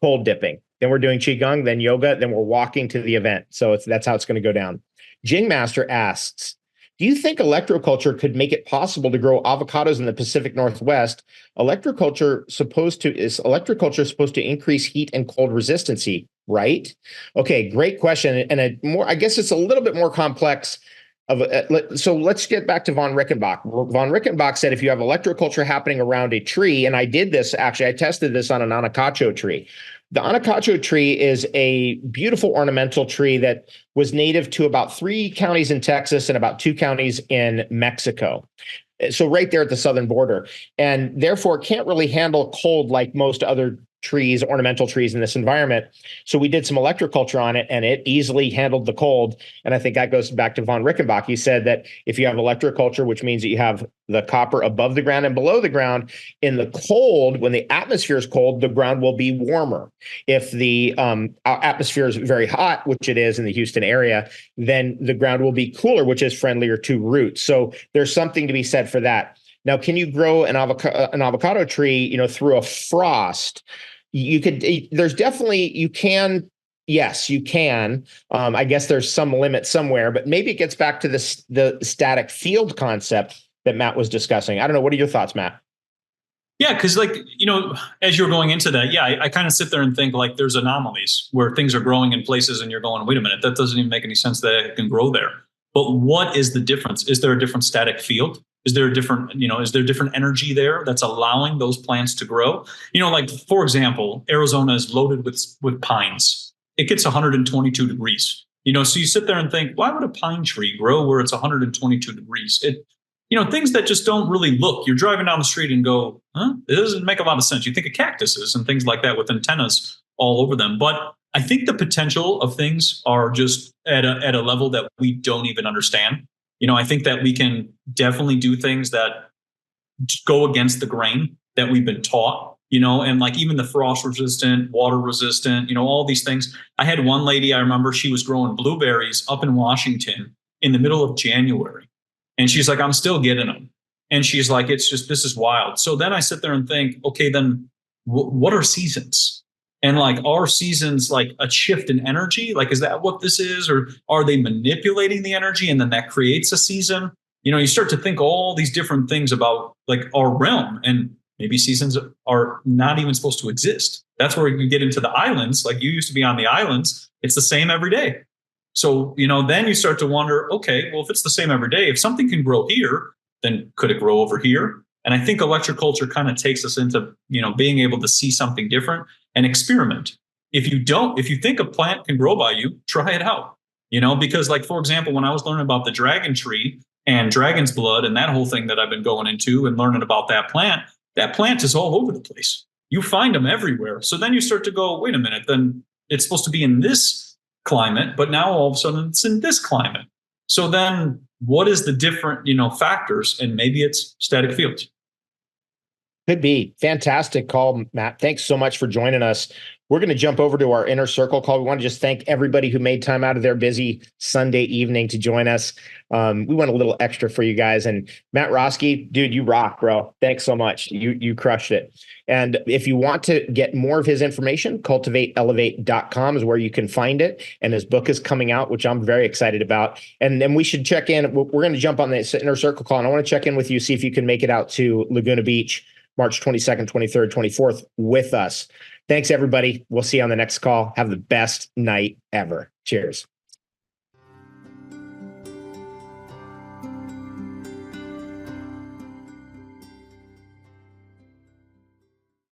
cold dipping. Then we're doing Qigong, then yoga, then we're walking to the event. So that's how it's going to go down. Jingmaster asks, do you think electroculture could make it possible to grow avocados in the Pacific Northwest? Electroculture supposed to increase heat and cold resistancy, right? Okay, great question. And I guess it's a little bit more complex. So let's get back to von Rickenbach. Von Rickenbach said if you have electroculture happening around a tree, and I did this, actually, I tested this on an anacacho tree. The anacacho tree is a beautiful ornamental tree that was native to about 3 counties in Texas and about 2 counties in Mexico. So right there at the southern border, and therefore can't really handle cold like most other trees, ornamental trees in this environment. So we did some electroculture on it, and it easily handled the cold. And I think that goes back to von Rickenbach. He said that if you have electroculture, which means that you have the copper above the ground and below the ground, in the cold, when the atmosphere is cold, the ground will be warmer. If the atmosphere is very hot, which it is in the Houston area, then the ground will be cooler, which is friendlier to roots. So there's something to be said for that. Now, can you grow an avocado tree, through a frost? You could. There's definitely you can. Yes, you can. I guess there's some limit somewhere, but maybe it gets back to the static field concept that Matt was discussing. I don't know. What are your thoughts, Matt? Yeah, because as you're going into that, I kind of sit there and think like there's anomalies where things are growing in places and you're going, wait a minute, that doesn't even make any sense that it can grow there. But what is the difference? Is there a different static field? Is there different energy there that's allowing those plants to grow? Like, for example, Arizona is loaded with pines. It gets 122 degrees. So you sit there and think, why would a pine tree grow where it's 122 degrees? Things that just don't really look. You're driving down the street and go, it doesn't make a lot of sense. You think of cactuses and things like that with antennas all over them. But I think the potential of things are just at a level that we don't even understand. I think that we can definitely do things that go against the grain that we've been taught, and like even the frost resistant, water resistant, all these things. I had one lady, I remember she was growing blueberries up in Washington in the middle of January. And she's like, I'm still getting them. And she's like, this is wild. So then I sit there and think, okay, then what are seasons? And like, are seasons like a shift in energy? Like, is that what this is? Or are they manipulating the energy and then that creates a season? You start to think all these different things about like our realm, and maybe seasons are not even supposed to exist. That's where you get into the islands. Like you used to be on the islands. It's the same every day. So, then you start to wonder, okay, well, if it's the same every day, if something can grow here, then could it grow over here? And I think electroculture kind of takes us into, being able to see something different and experiment. If you think a plant can grow by you, try it out, because like, for example, when I was learning about the dragon tree and dragon's blood and that whole thing that I've been going into and learning about that plant is all over the place. You find them everywhere. So then you start to go, wait a minute, then it's supposed to be in this climate, but now all of a sudden it's in this climate. So then what is the different, factors? And maybe it's static fields. Could be. Fantastic call, Matt. Thanks so much for joining us. We're going to jump over to our inner circle call. We want to just thank everybody who made time out of their busy Sunday evening to join us. We went a little extra for you guys. And Matt Roski, dude, you rock, bro. Thanks so much. You crushed it. And if you want to get more of his information, cultivateelevate.com is where you can find it. And his book is coming out, which I'm very excited about. And then we should check in. We're going to jump on this inner circle call. And I want to check in with you, see if you can make it out to Laguna Beach, March 22nd, 23rd, 24th with us. Thanks, everybody. We'll see you on the next call. Have the best night ever. Cheers.